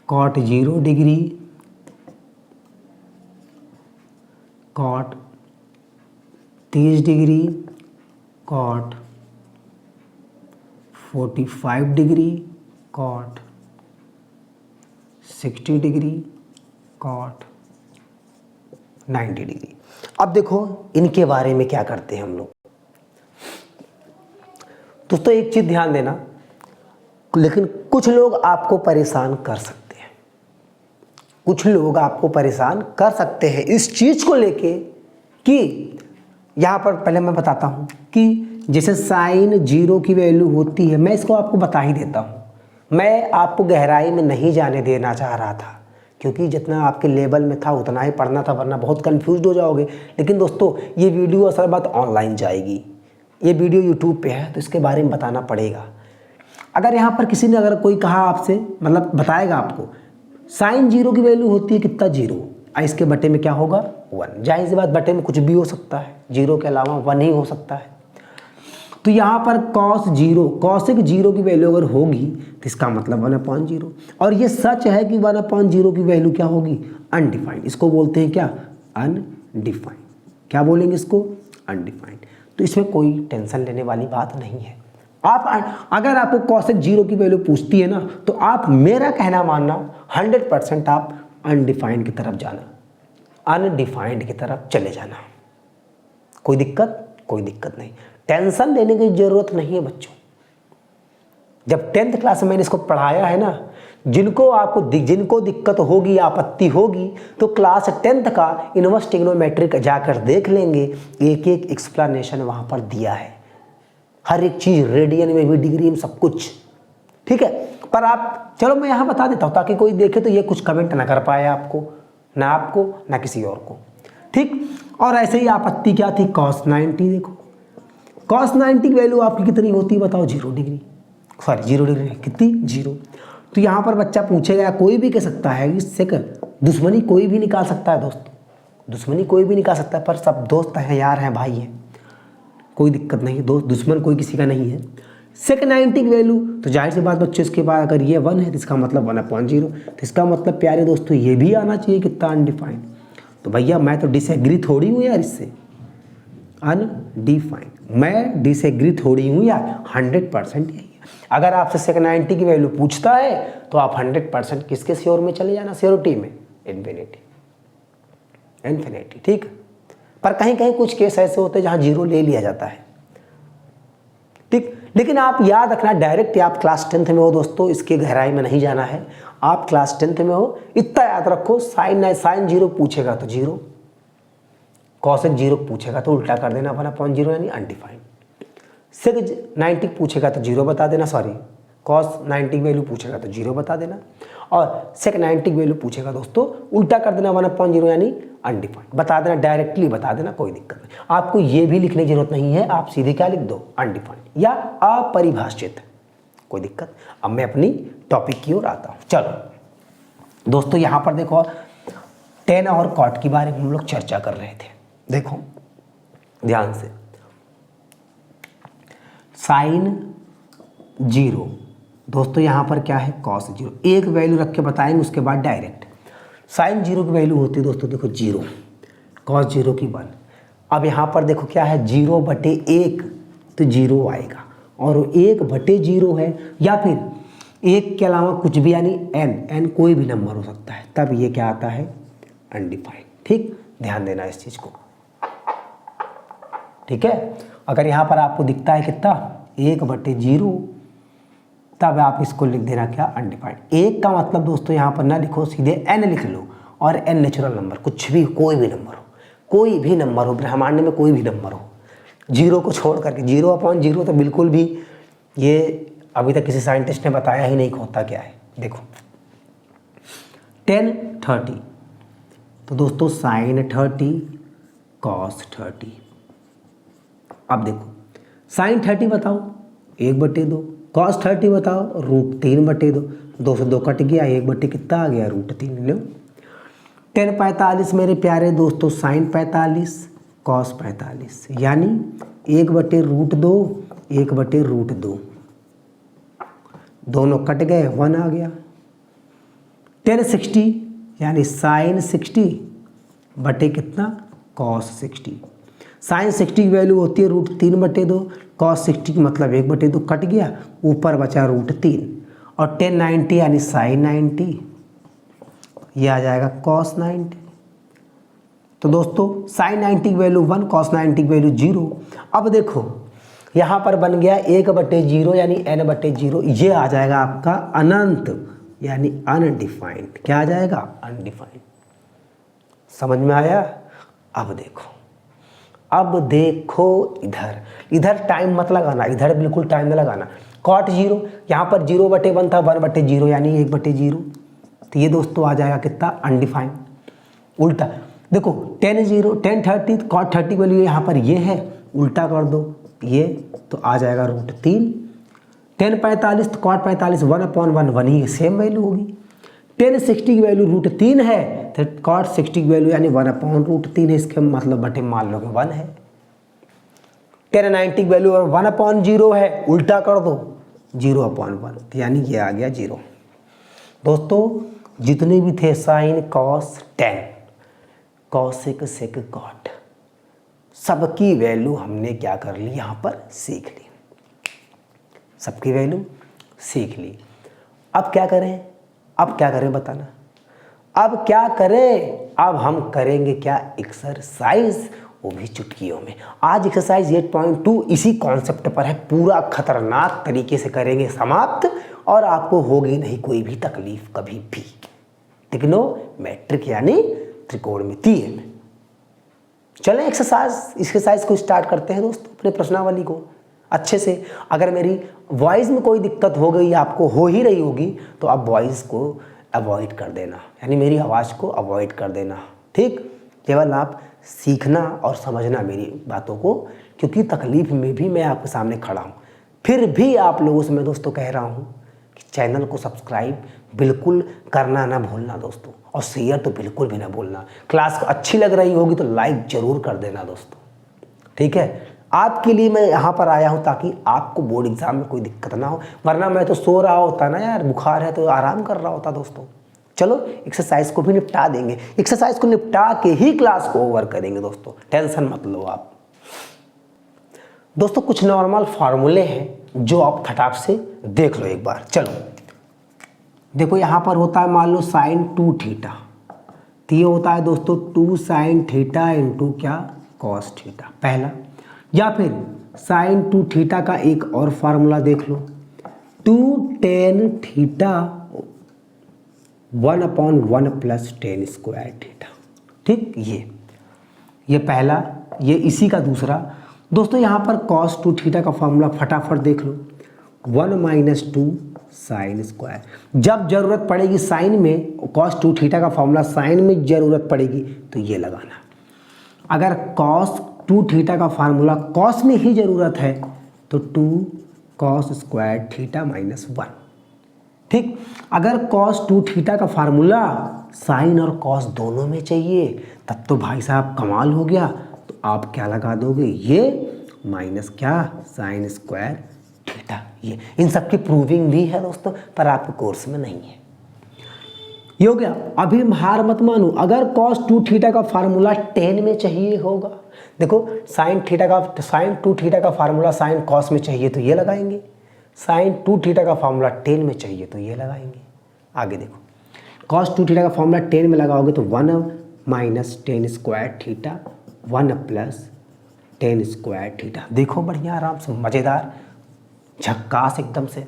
cot 0 degree cot 30 degree cot 45 degree cot 60 degree cot 90 degree. अब देखो इनके बारे में क्या करते हैं हम लोग। दोस्तों एक चीज ध्यान देना, लेकिन कुछ लोग आपको परेशान कर सकते हैं, कुछ लोग आपको परेशान कर सकते हैं इस चीज को लेके कि यहाँ पर पहले मैं बताता हूँ कि जैसे साइन 0 की वैल्यू होती है, मैं इसको आपको बता ही देता हूँ। मैं आपको गहराई में नहीं जाने देना चाह रहा था, क्योंकि जितना आपके लेवल में था उतना ही पढ़ना था, वरना बहुत कंफ्यूज हो जाओगे। लेकिन दोस्तों ये वीडियो असल बात ऑनलाइन जाएगी, ये वीडियो यूट्यूब पे है, तो इसके बारे में बताना पड़ेगा। अगर यहाँ पर किसी ने अगर कोई कहा आपसे, मतलब बताएगा आपको साइन 0 की वैल्यू होती है कितना 0, इसके बटे में क्या होगा 1। जाहिर सी बात बटे में कुछ भी हो सकता है, 0 के अलावा 1 ही हो सकता है। तो यहाँ पर cos 0 cosec 0 की वैल्यू अगर होगी तो इसका मतलब 1/0, और ये सच है कि 1/0 की वैल्यू क्या होगी अनडिफाइंड। इसको बोलते हैं क्या अनडिफाइंड। क्या बोलेंगे इसको अनडिफाइंड। तो इसमें कोई टेंशन लेने वाली बात नहीं है। आप अगर आपको cosec 0 की वैल्यू पूछती है ना, तो आप मेरा कहना मानना 100% आप अनडिफाइंड की तरफ जाना, अनडिफाइंड की तरफ चले जाना। कोई दिक्कत? कोई दिक्कत नहीं, टेंशन लेने की जरूरत नहीं है बच्चों। जब 10th क्लास में मैंने इसको पढ़ाया है ना, जिनको दिक्कत होगी, आपत्ति होगी, तो क्लास 10th का इनवर्स ट्रिग्नोमेट्री जाकर देख लेंगे। एक एक एक्सप्लेनेशन वहाँ पर दिया है, हर एक चीज़ रेडियन में भी, डिग्री में, सब कुछ। ठीक है, पर आप चलो मैं यहाँ बता देता हूँ ताकि कोई देखे तो ये कुछ कमेंट ना कर पाए आपको, ना किसी और को। ठीक, और ऐसे ही आपत्ति क्या थी cos 90। देखो cos 90 की वैल्यू आपकी कितनी होती है बताओ 0 डिग्री, सॉरी 0 डिग्री कितनी 0। तो यहाँ पर बच्चा पूछेगा, कोई भी कह सकता है इससे दुश्मनी कोई भी निकाल सकता है दोस्तों, दुश्मनी कोई भी निकाल सकता है, पर सब दोस्त हैं, यार हैं, भाई हैं, कोई दिक्कत नहीं है। दोस्त दुश्मन कोई किसी का नहीं है। सेक 90 की वैल्यू, तो जाहिर सी बात बच्चों इसके बाद अगर ये 1 है तो इसका मतलब 1/0, तो इसका मतलब प्यारे दोस्तों ये भी आना चाहिए कितना अनडिफाइंड। तो भैया मैं तो डिसएग्री थोड़ी हूँ यार इससे, अनडिफाइंड मैं डिसएग्री थोड़ी हूँ यार, 100% यही है। अगर आपसे सेक 90 की वैल्यू पूछता है तो आप 100% किसके श्योर में चले जाना, श्योरिटी में, इन्फिनिटी। ठीक, पर कहीं कहीं कुछ केस ऐसे होते हैं जहाँ 0 ले लिया जाता है। ठीक, लेकिन आप याद रखना डायरेक्ट आप क्लास 10th में हो दोस्तों, इसके गहराई में नहीं जाना है। आप क्लास 10th में हो, इतना याद रखो, साइन 0 पूछेगा तो 0, cosec 0 पूछेगा तो उल्टा कर देना 1/0 यानी अनडिफाइंड। सेक 90 पूछेगा तो 0 बता देना, सॉरी cos 90 की वैल्यू पूछेगा तो 0 बता देना, और सेक 90 की वैल्यू पूछेगा दोस्तों उल्टा कर देना 1/0 यानी अनडिफाइंड, बता देना, डायरेक्टली बता देना, कोई दिक्कत नहीं। आपको ये भी लिखने की जरूरत नहीं है, आप सीधे क्या लिख दो अनडिफाइंड या अपरिभाषित, कोई दिक्कत। अब मैं अपनी टॉपिक की ओर आता हूँ। चलो दोस्तों यहाँ पर देखो, टेन और कॉट के बारे में हम लोग चर्चा कर रहे थे। देखो ध्यान से, साइन 0 दोस्तों यहाँ पर क्या है कॉस 0, एक वैल्यू रख के बताएंगे उसके बाद डायरेक्ट। साइन 0 की वैल्यू होती है दोस्तों देखो 0, कॉस 0 की 1। अब यहाँ पर देखो क्या है 0/1 तो 0 आएगा, और 1/0 है या फिर 1 के अलावा कुछ भी यानी n कोई भी नंबर हो सकता है, तब ये क्या आता है अनडिफाइंड। ठीक, ध्यान देना इस चीज़ को। ठीक है, अगर यहाँ पर आपको दिखता है कितना 1/0 तब आप इसको लिख देना क्या अनडिफाइंड। 1 का मतलब दोस्तों यहाँ पर ना लिखो, सीधे n लिख लो, और n नेचुरल नंबर कुछ भी कोई भी नंबर हो, कोई भी नंबर हो ब्रह्मांड में, कोई भी नंबर हो, 0 को छोड़ करके 0/0 तो बिल्कुल भी ये अभी तक किसी साइंटिस्ट ने बताया ही नहीं होता क्या है। देखो 10 30 तो दोस्तों साइन 30 कॉस 30। अब देखो साइन 30 बताओ 1/2, कॉस 30 बताओ √3/2, 2 से 2 कट गया, 1/ कितना आ गया √3। लो 10 45 मेरे प्यारे दोस्तों, साइन 45 कॉस 45 यानी 1/√2 1/√2, दोनों कट गए 1 आ गया। 10 60 यानी साइन 60 बटे कितना कॉस 60। साइन 60 की वैल्यू होती है √3/2, कॉस 60 की मतलब 1/2 कट गया, ऊपर बचा √3, और 10 90 यानी साइन 90, ये आ जाएगा कॉस 90। तो दोस्तों साइन 90 की वैल्यू 1, कॉस 90 की वैल्यू 0। अब देखो यहाँ पर बन गया 1/0 यानी n/0, ये आ जाएगा आपका अनंत यानी अनडिफाइंड। क्या आ जाएगा अनडिफाइंड। समझ में आया। अब देखो इधर टाइम मत लगाना, इधर बिल्कुल टाइम न लगाना। कॉट 0 यहाँ पर 0/1 था, 1/0 यानी 1/0, तो ये दोस्तों आ जाएगा कितना अनडिफाइंड। उल्टा देखो 10 30 कॉट 30 वैल्यू यहाँ पर ये है, उल्टा कर दो ये तो आ जाएगा √3। 10 45 तो कॉट 45 1/1 1 ही सेम वैल्यू होगी। 10 60 की वैल्यू √3 है तो कॉट 60 की वैल्यू यानी 1/√3 है, इसके मतलब बटे मान लो कि 1 है। 10 90 की वैल्यू 1/0 है, उल्टा कर दो 0/1 यानी ये आ गया 0। दोस्तों जितने भी थे sine cos tan cosec sec cot, सबकी वैल्यू हमने क्या कर ली यहाँ पर सीख ली, सबकी वैल्यू सीख ली। अब क्या करें बताना। अब क्या करें, अब हम करेंगे क्या एक्सरसाइज, वो भी चुटकियों में। आज एक्सरसाइज 8.2 इसी कॉन्सेप्ट पर है, पूरा खतरनाक तरीके से करेंगे समाप्त, और आपको होगी नहीं कोई भी तकलीफ कभी भी। ट्रिग्नोमेट्रिक यानी त्रिकोणमितीय में। चलें एक्सरसाइज को स्टार्ट करते हैं दोस्तों, अपने प्रश्नावली को अच्छे से। अगर मेरी वॉइस में कोई दिक्कत हो गई, आपको हो ही रही होगी, तो आप वॉइस को अवॉइड कर देना, यानी मेरी आवाज़ को अवॉइड कर देना। ठीक, केवल आप सीखना और समझना मेरी बातों को, क्योंकि तकलीफ में भी मैं आपके सामने खड़ा हूँ। फिर भी आप लोगों से मैं दोस्तों कह रहा हूँ कि चैनल को सब्सक्राइब बिल्कुल करना ना भूलना दोस्तों, और शेयर तो बिल्कुल भी ना भूलना। क्लास अच्छी लग रही होगी तो लाइक ज़रूर कर देना दोस्तों। ठीक है, आपके लिए मैं यहाँ पर आया हूँ ताकि आपको बोर्ड एग्जाम में कोई दिक्कत ना हो, वरना मैं तो सो रहा होता ना यार, बुखार है तो आराम कर रहा होता दोस्तों। चलो एक्सरसाइज को भी निपटा देंगे, एक्सरसाइज को निपटा के ही क्लास को ओवर करेंगे दोस्तों, टेंशन मत लो आप। दोस्तों कुछ नॉर्मल फार्मूले हैं जो आप फटाक से देख लो एक बार। चलो देखो, यहाँ पर होता है मान लो साइन 2 थीटा, तो ये होता है दोस्तों 2 साइन थीटा इंटू क्या कॉस थीटा, पहला। या फिर साइन 2 थीटा का एक और फार्मूला देख लो, 2 tan theta 1/1 plus tan square theta. ठीक, ये पहला, ये इसी का दूसरा। दोस्तों यहाँ पर cos 2 थीटा का फार्मूला फटाफट देख लो, 1 - 2 साइन स्क्वायर। जब जरूरत पड़ेगी साइन में, cos 2 थीटा का फार्मूला साइन में जरूरत पड़ेगी तो ये लगाना। अगर cos 2 थीटा का फार्मूला cos में ही जरूरत है तो 2 cos स्क्वायर थीटा -1, ठीक। अगर cos 2 थीटा का फार्मूला साइन और कॉस दोनों में चाहिए तब तो भाई साहब कमाल हो गया। तो आप क्या लगा दोगे, ये माइनस क्या साइन स्क्वायर थीटा। ये इन सब की प्रूविंग भी है दोस्तों, पर आपके कोर्स में नहीं है। ये हो गया। अभी हार मत मानो, अगर cos 2 थीटा का फार्मूला 10 में चाहिए होगा, देखो साइन 2 थीटा का फार्मूला साइन कॉस में चाहिए तो ये लगाएंगे, साइन 2 थीटा का फार्मूला 10 में चाहिए तो ये लगाएंगे। आगे देखो, cos 2 थीटा का फार्मूला 10 में लगाओगे तो 1 minus 10 square theta 1 plus 10 square theta. देखो बढ़िया आराम से मज़ेदार झक्कास एकदम से।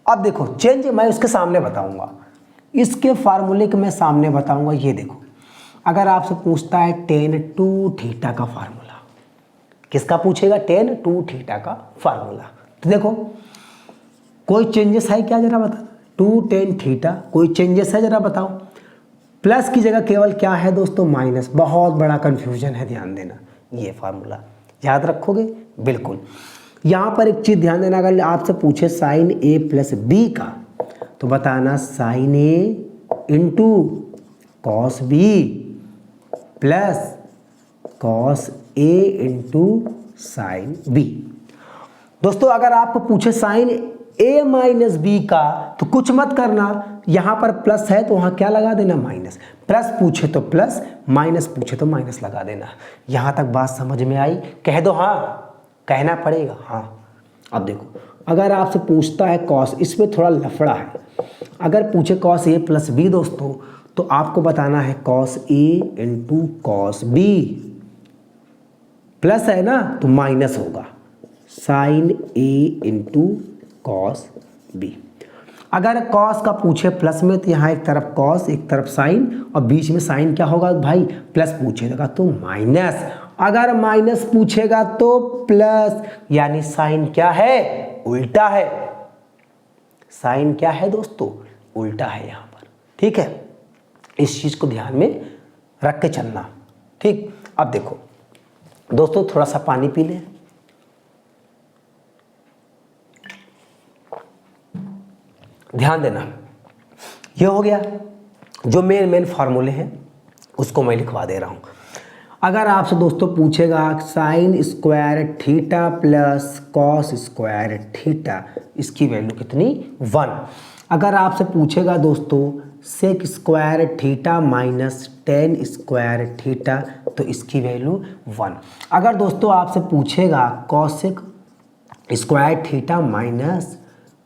अब देखो चेंज मैं उसके सामने बताऊंगा, इसके फार्मूले के मैं सामने बताऊंगा। ये देखो, अगर आपसे पूछता है tan 2 थीटा का फार्मूला, किसका पूछेगा, tan 2 थीटा का फार्मूला, तो देखो कोई चेंजेस है क्या जरा बता, 2 tan थीटा कोई चेंजेस है जरा बताओ। प्लस की जगह केवल क्या है दोस्तों, माइनस। बहुत बड़ा कंफ्यूजन है, ध्यान देना। ये फार्मूला याद रखोगे बिल्कुल। यहाँ पर एक चीज़ ध्यान देना, अगर आपसे पूछे साइन ए प्लस बी का तो बताना sine A into cos B plus cos A into sine B. दोस्तों अगर आपको पूछे साइन ए माइनस बी का तो कुछ मत करना, यहाँ पर प्लस है तो वहाँ क्या लगा देना, माइनस। प्लस पूछे तो प्लस, माइनस पूछे तो माइनस लगा देना। यहाँ तक बात समझ में आई, कह दो हाँ, कहना पड़ेगा हाँ। अब देखो, अगर आपसे पूछता है कॉस, इसमें थोड़ा लफड़ा है। अगर पूछे कॉस ए प्लस बी दोस्तों तो आपको बताना है cos A into cos B, plus है ना तो माइनस होगा sign A into cos B. अगर कॉस का पूछे प्लस में तो यहाँ एक तरफ कॉस एक तरफ साइन और बीच में साइन क्या होगा भाई, प्लस पूछेगा तो माइनस, अगर माइनस पूछेगा तो प्लस, यानी साइन क्या है, उल्टा है। साइन क्या है दोस्तों, उल्टा है यहाँ पर। ठीक है, इस चीज को ध्यान में रख के चलना। ठीक, अब देखो दोस्तों थोड़ा सा पानी पी लें। ध्यान देना, ये हो गया। जो मेन फार्मूले हैं उसको मैं लिखवा दे रहा हूं। अगर आपसे दोस्तों पूछेगा sine square theta plus cos square theta, इसकी वैल्यू कितनी, 1। अगर आपसे पूछेगा दोस्तों sec square theta minus tan square theta तो इसकी वैल्यू 1। अगर दोस्तों आपसे पूछेगा cosec square theta minus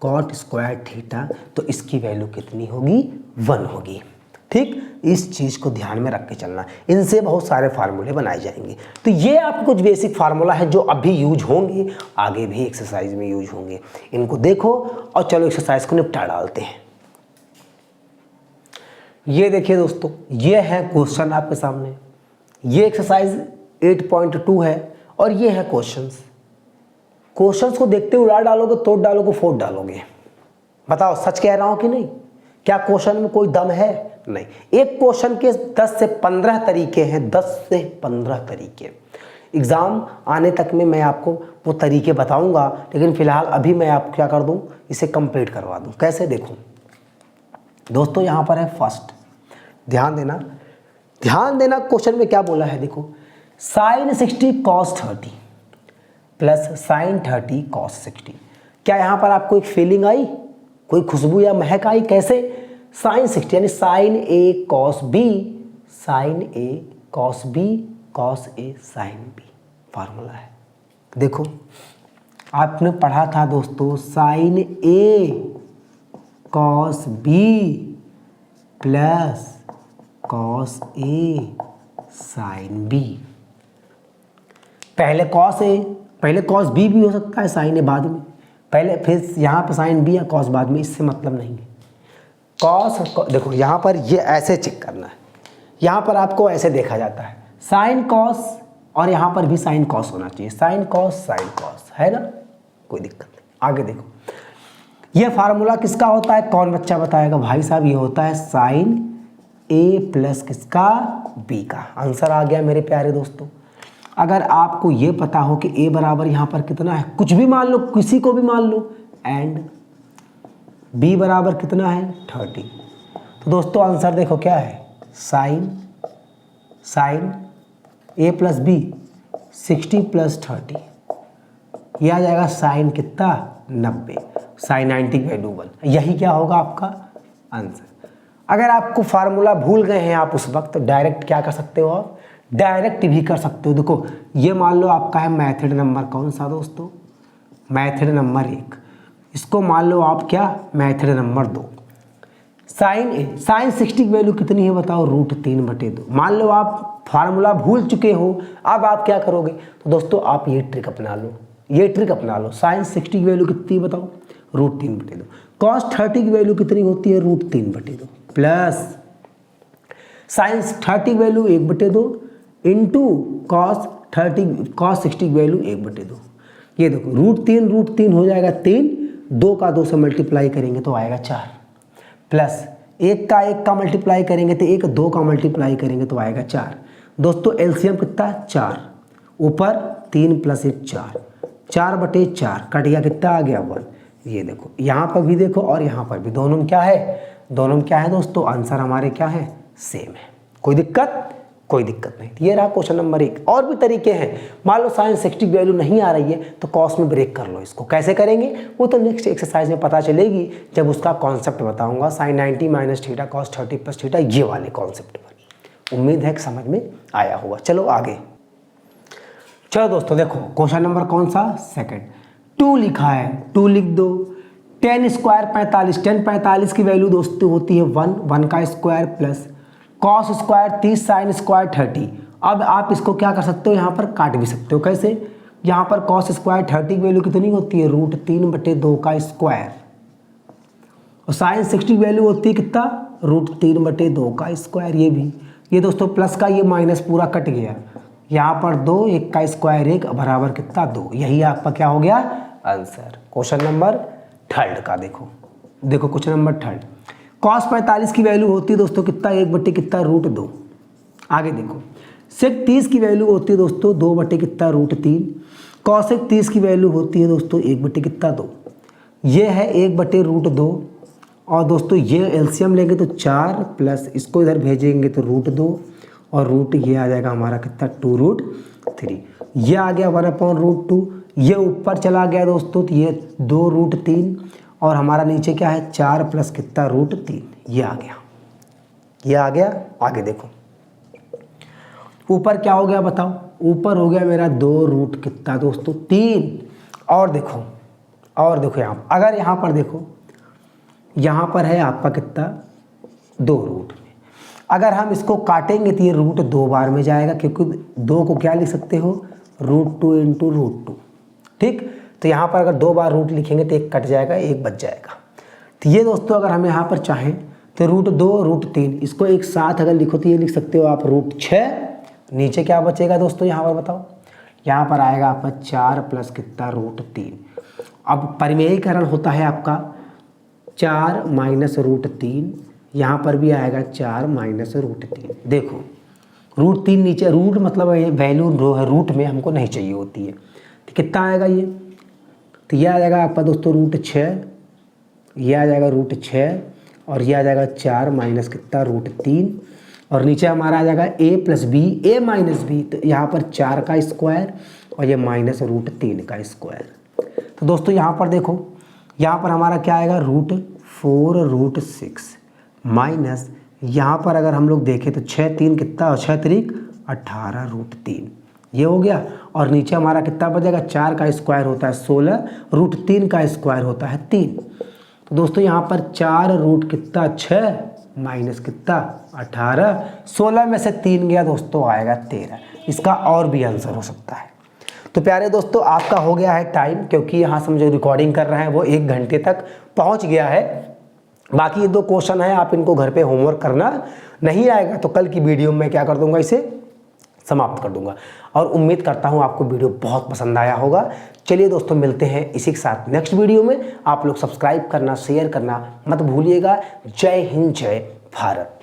cot square theta तो इसकी वैल्यू कितनी होगी, 1 होगी। ठीक, इस चीज़ को ध्यान में रख के चलना, इनसे बहुत सारे फार्मूले बनाए जाएंगे। तो ये आपके कुछ बेसिक फार्मूला है जो अभी यूज होंगे, आगे भी एक्सरसाइज में यूज होंगे। इनको देखो और चलो एक्सरसाइज को निपटा डालते हैं। ये देखिए दोस्तों, ये है क्वेश्चन आपके सामने, ये एक्सरसाइज 8.2 है और ये है क्वेश्चंस। क्वेश्चंस को देखते उड़ा डालोगे, तोड़ डालोगे, फोड़ डालोगे। बताओ सच कह रहा हूं कि नहीं, क्या क्वेश्चन में कोई दम है, नहीं। एक क्वेश्चन के 10 से 15 तरीके हैं, 10 से 15 तरीके। एग्जाम आने तक में मैं आपको वो तरीके बताऊंगा, लेकिन फिलहाल अभी मैं आपको क्या कर दूं, इसे कंप्लीट करवा दूं। कैसे, देखो दोस्तों यहाँ पर है फर्स्ट, ध्यान देना, ध्यान देना क्वेश्चन में क्या बोला है। देखो sine 60 cos 30 plus sine 30 cos 60। क्या यहाँ पर आपको एक फीलिंग आई, कोई खुशबू या महक आई, कैसे, साइन 60 यानी sign A cos B, sign A cos B cos A sine B formula है। देखो आपने पढ़ा था दोस्तों साइन ए कॉस बी प्लस कॉस ए साइन बी। पहले कॉस ए, पहले कॉस बी भी हो सकता है, साइन ए बाद में, पहले फिर यहाँ पर साइन बी या कॉस बाद में, इससे मतलब नहीं है। कॉस देखो यहाँ पर ये ऐसे चेक करना है, यहाँ पर आपको ऐसे देखा जाता है साइन कॉस, और यहाँ पर भी साइन कॉस होना चाहिए, साइन कॉस है ना, कोई दिक्कत नहीं। आगे देखो ये फार्मूला किसका होता है, कौन बच्चा बताएगा भाई साहब, ये होता है साइन ए प्लस किसका, बी का। आंसर आ गया मेरे प्यारे दोस्तों। अगर आपको ये पता हो कि ए बराबर यहाँ पर कितना है, कुछ भी मान लो, किसी को भी मान लो, एंड b बराबर कितना है 30। तो दोस्तों आंसर देखो क्या है, sine a plus B 60 plus 30, यह आ जाएगा साइन कितना 90, साइन 90 की वैल्यू 1। यही क्या होगा आपका आंसर। अगर आपको फार्मूला भूल गए हैं आप उस वक्त, डायरेक्ट क्या कर सकते हो, आप डायरेक्ट भी कर सकते हो। देखो ये मान लो आपका है मेथड नंबर कौन सा दोस्तों, मेथड नंबर 1, इसको मान लो आप क्या मेथड नंबर 2। साइन 60 की वैल्यू कितनी है बताओ, √3/2। मान लो आप फार्मूला भूल चुके हो, अब आप क्या करोगे, तो दोस्तों आप ये ट्रिक अपना लो, ये ट्रिक अपना लो। साइन 60 की वैल्यू कितनी है बताओ, √3/2। कॉस 30 की वैल्यू कितनी होती है, √3/2 प्लस साइन 30 की वैल्यू 1/2 इंटू कॉस 60 की वैल्यू 1/2। ये देखो √3 हो जाएगा 3, 2 का 2 से मल्टीप्लाई करेंगे तो आएगा 4, प्लस 1 का मल्टीप्लाई करेंगे तो 1, 2 का मल्टीप्लाई करेंगे तो आएगा 4। दोस्तों एलसीएम कितना 4, ऊपर 3 प्लस 1 4, 4/4 कट गया, कितना आ गया 1। ये देखो यहाँ पर भी देखो और यहाँ पर भी, दोनों में क्या है, दोनों में क्या है दोस्तों, आंसर हमारे क्या है, सेम है। कोई दिक्कत, कोई दिक्कत नहीं। ये रहा क्वेश्चन नंबर 1। और भी तरीके हैं, मान लो साइन 60 की वैल्यू नहीं आ रही है तो कॉस में ब्रेक कर लो इसको। कैसे करेंगे वो तो नेक्स्ट एक्सरसाइज में पता चलेगी, जब उसका कॉन्सेप्ट बताऊंगा, sine 90 minus theta cos 30 plus theta, ये वाले कॉन्सेप्ट पर। उम्मीद है कि समझ में आया होगा। चलो आगे, चलो दोस्तों देखो क्वेश्चन नंबर कौन सा, सेकंड। 2 लिखा है, 2 लिख दो। 10 स्क्वायर 45, 10 45 की वैल्यू दोस्तों होती है 1 का square plus cos square 30 sine square 30। अब आप इसको क्या कर सकते हो, यहाँ पर काट भी सकते हो। कैसे, यहाँ पर कॉस स्क्वायर 30 की वैल्यू कितनी होती है, √3/2 का स्क्वायर, और साइन 60 की वैल्यू होती है कितना, √3/2 का स्क्वायर। ये दोस्तों प्लस का ये माइनस पूरा कट गया, यहाँ पर 2, 1 का स्क्वायर 1 बराबर कितना 2। यही आपका क्या हो गया आंसर। क्वेश्चन नंबर 3 का देखो क्वेश्चन नंबर 3। कॉस 45 की वैल्यू होती है दोस्तों कितना, 1/2। आगे देखो सेक 30 की वैल्यू होती है दोस्तों 2/3। कॉसेक 30 की वैल्यू होती है दोस्तों 1/2। ये है 1/2, और दोस्तों ये एलसीएम लेंगे तो 4 प्लस इसको इधर भेजेंगे तो √2, और रूट ये आ जाएगा हमारा कितना 2√3। ये आ गया 1/√2, ये ऊपर चला गया दोस्तों तो ये 2√3, और हमारा नीचे क्या है 4 प्लस कितना √3, ये आ गया। आगे देखो ऊपर क्या हो गया बताओ, ऊपर हो गया मेरा 2 कितना दोस्तों 3। और देखो यहाँ अगर यहाँ पर देखो, यहाँ पर है आपका कितना 2 अगर हम इसको काटेंगे तो ये √2 बार में जाएगा, क्योंकि 2 को क्या लिख सकते हो, √2 इंटू √2। ठीक, तो यहाँ पर अगर 2 बार रूट लिखेंगे तो 1 कट जाएगा, 1 बच जाएगा। तो ये दोस्तों अगर हम यहाँ पर चाहें तो √2 √3 इसको एक साथ अगर लिखो तो ये लिख सकते हो आप √6। नीचे क्या बचेगा दोस्तों यहाँ पर बताओ, यहाँ पर आएगा आपका 4 प्लस कितना √3। अब परिमेयीकरण होता है आपका 4 माइनस √3, यहाँ पर भी आएगा 4 माइनस √3। देखो √3 नीचे, रूट मतलब वैल्यू रूट में हमको नहीं चाहिए होती है, तो कितना आएगा ये, तो ये आ जाएगा आपका दोस्तों √6, ये आ जाएगा √6, और ये आ जाएगा 4 माइनस कितना √3, और नीचे हमारा आ जाएगा a plus B, a minus B, तो यहाँ पर 4 का स्क्वायर और ये माइनस √3 का स्क्वायर। तो दोस्तों यहाँ पर देखो, यहाँ पर हमारा क्या आएगा √4 √6 माइनस, यहाँ पर अगर हम लोग देखें तो 6 3 कितना, और 6 3 18 √3, ये हो गया। और नीचे हमारा कितना बचेगा, 4 का स्क्वायर होता है 16, √3 का स्क्वायर होता है 3। तो दोस्तों यहाँ पर 4 रूट कितना 6 माइनस कितना 18, 16 में से 3 गया दोस्तों आएगा 13। इसका और भी आंसर हो सकता है। तो प्यारे दोस्तों आपका हो गया है टाइम, क्योंकि यहाँ से हम जो रिकॉर्डिंग कर रहे हैं वो 1 घंटे तक पहुँच गया है। बाकी ये 2 क्वेश्चन है, आप इनको घर पे होमवर्क करना, नहीं आएगा तो कल की वीडियो में क्या कर दूंगा, इसे समाप्त कर दूंगा। और उम्मीद करता हूँ आपको वीडियो बहुत पसंद आया होगा। चलिए दोस्तों मिलते हैं इसी के साथ नेक्स्ट वीडियो में। आप लोग सब्सक्राइब करना, शेयर करना मत भूलिएगा। जय हिंद, जय भारत।